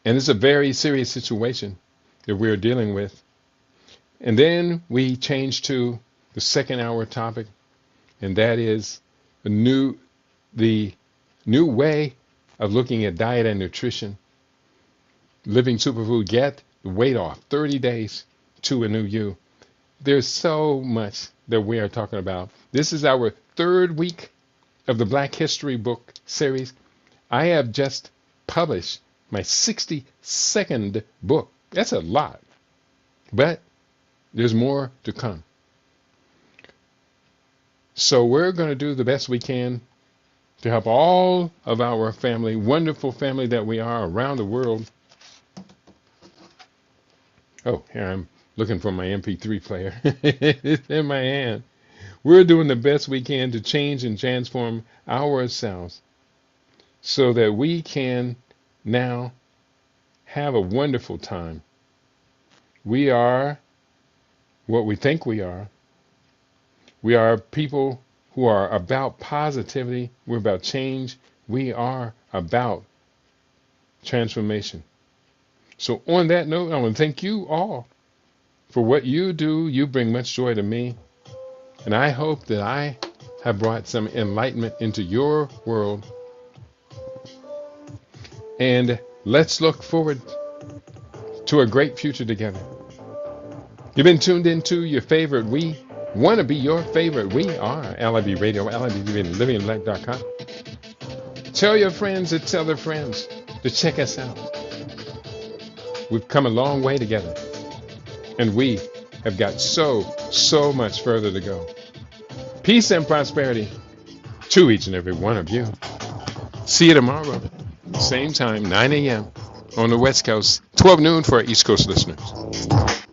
[SPEAKER 1] And it's a very serious situation that we're dealing with. And then we changed to the second hour topic, and that is the new way of looking at diet and nutrition. Living Superfood, get the weight off, 30 days to a new you. There's so much that we are talking about. This is our third week of the Black History book series. I have just published my 62nd book. That's a lot. But there's more to come. So we're going to do the best we can to help all of our family, wonderful family that we are around the world. Oh, here I'm looking for my MP3 player. It's in my hand. We're doing the best we can to change and transform ourselves so that we can now have a wonderful time. We are what we think we are. We are people who are about positivity. We're about change. We are about transformation. So on that note, I want to thank you all for what you do. You bring much joy to me. And I hope that I have brought some enlightenment into your world. And let's look forward to a great future together. You've been tuned into your favorite. We want to be your favorite. We are LIB Radio, LIB.com. Tell your friends to tell their friends to check us out. We've come a long way together. And we have got so much further to go. Peace and prosperity to each and every one of you. See you tomorrow. Same time, 9 a.m. on the West Coast, 12 noon for our East Coast listeners.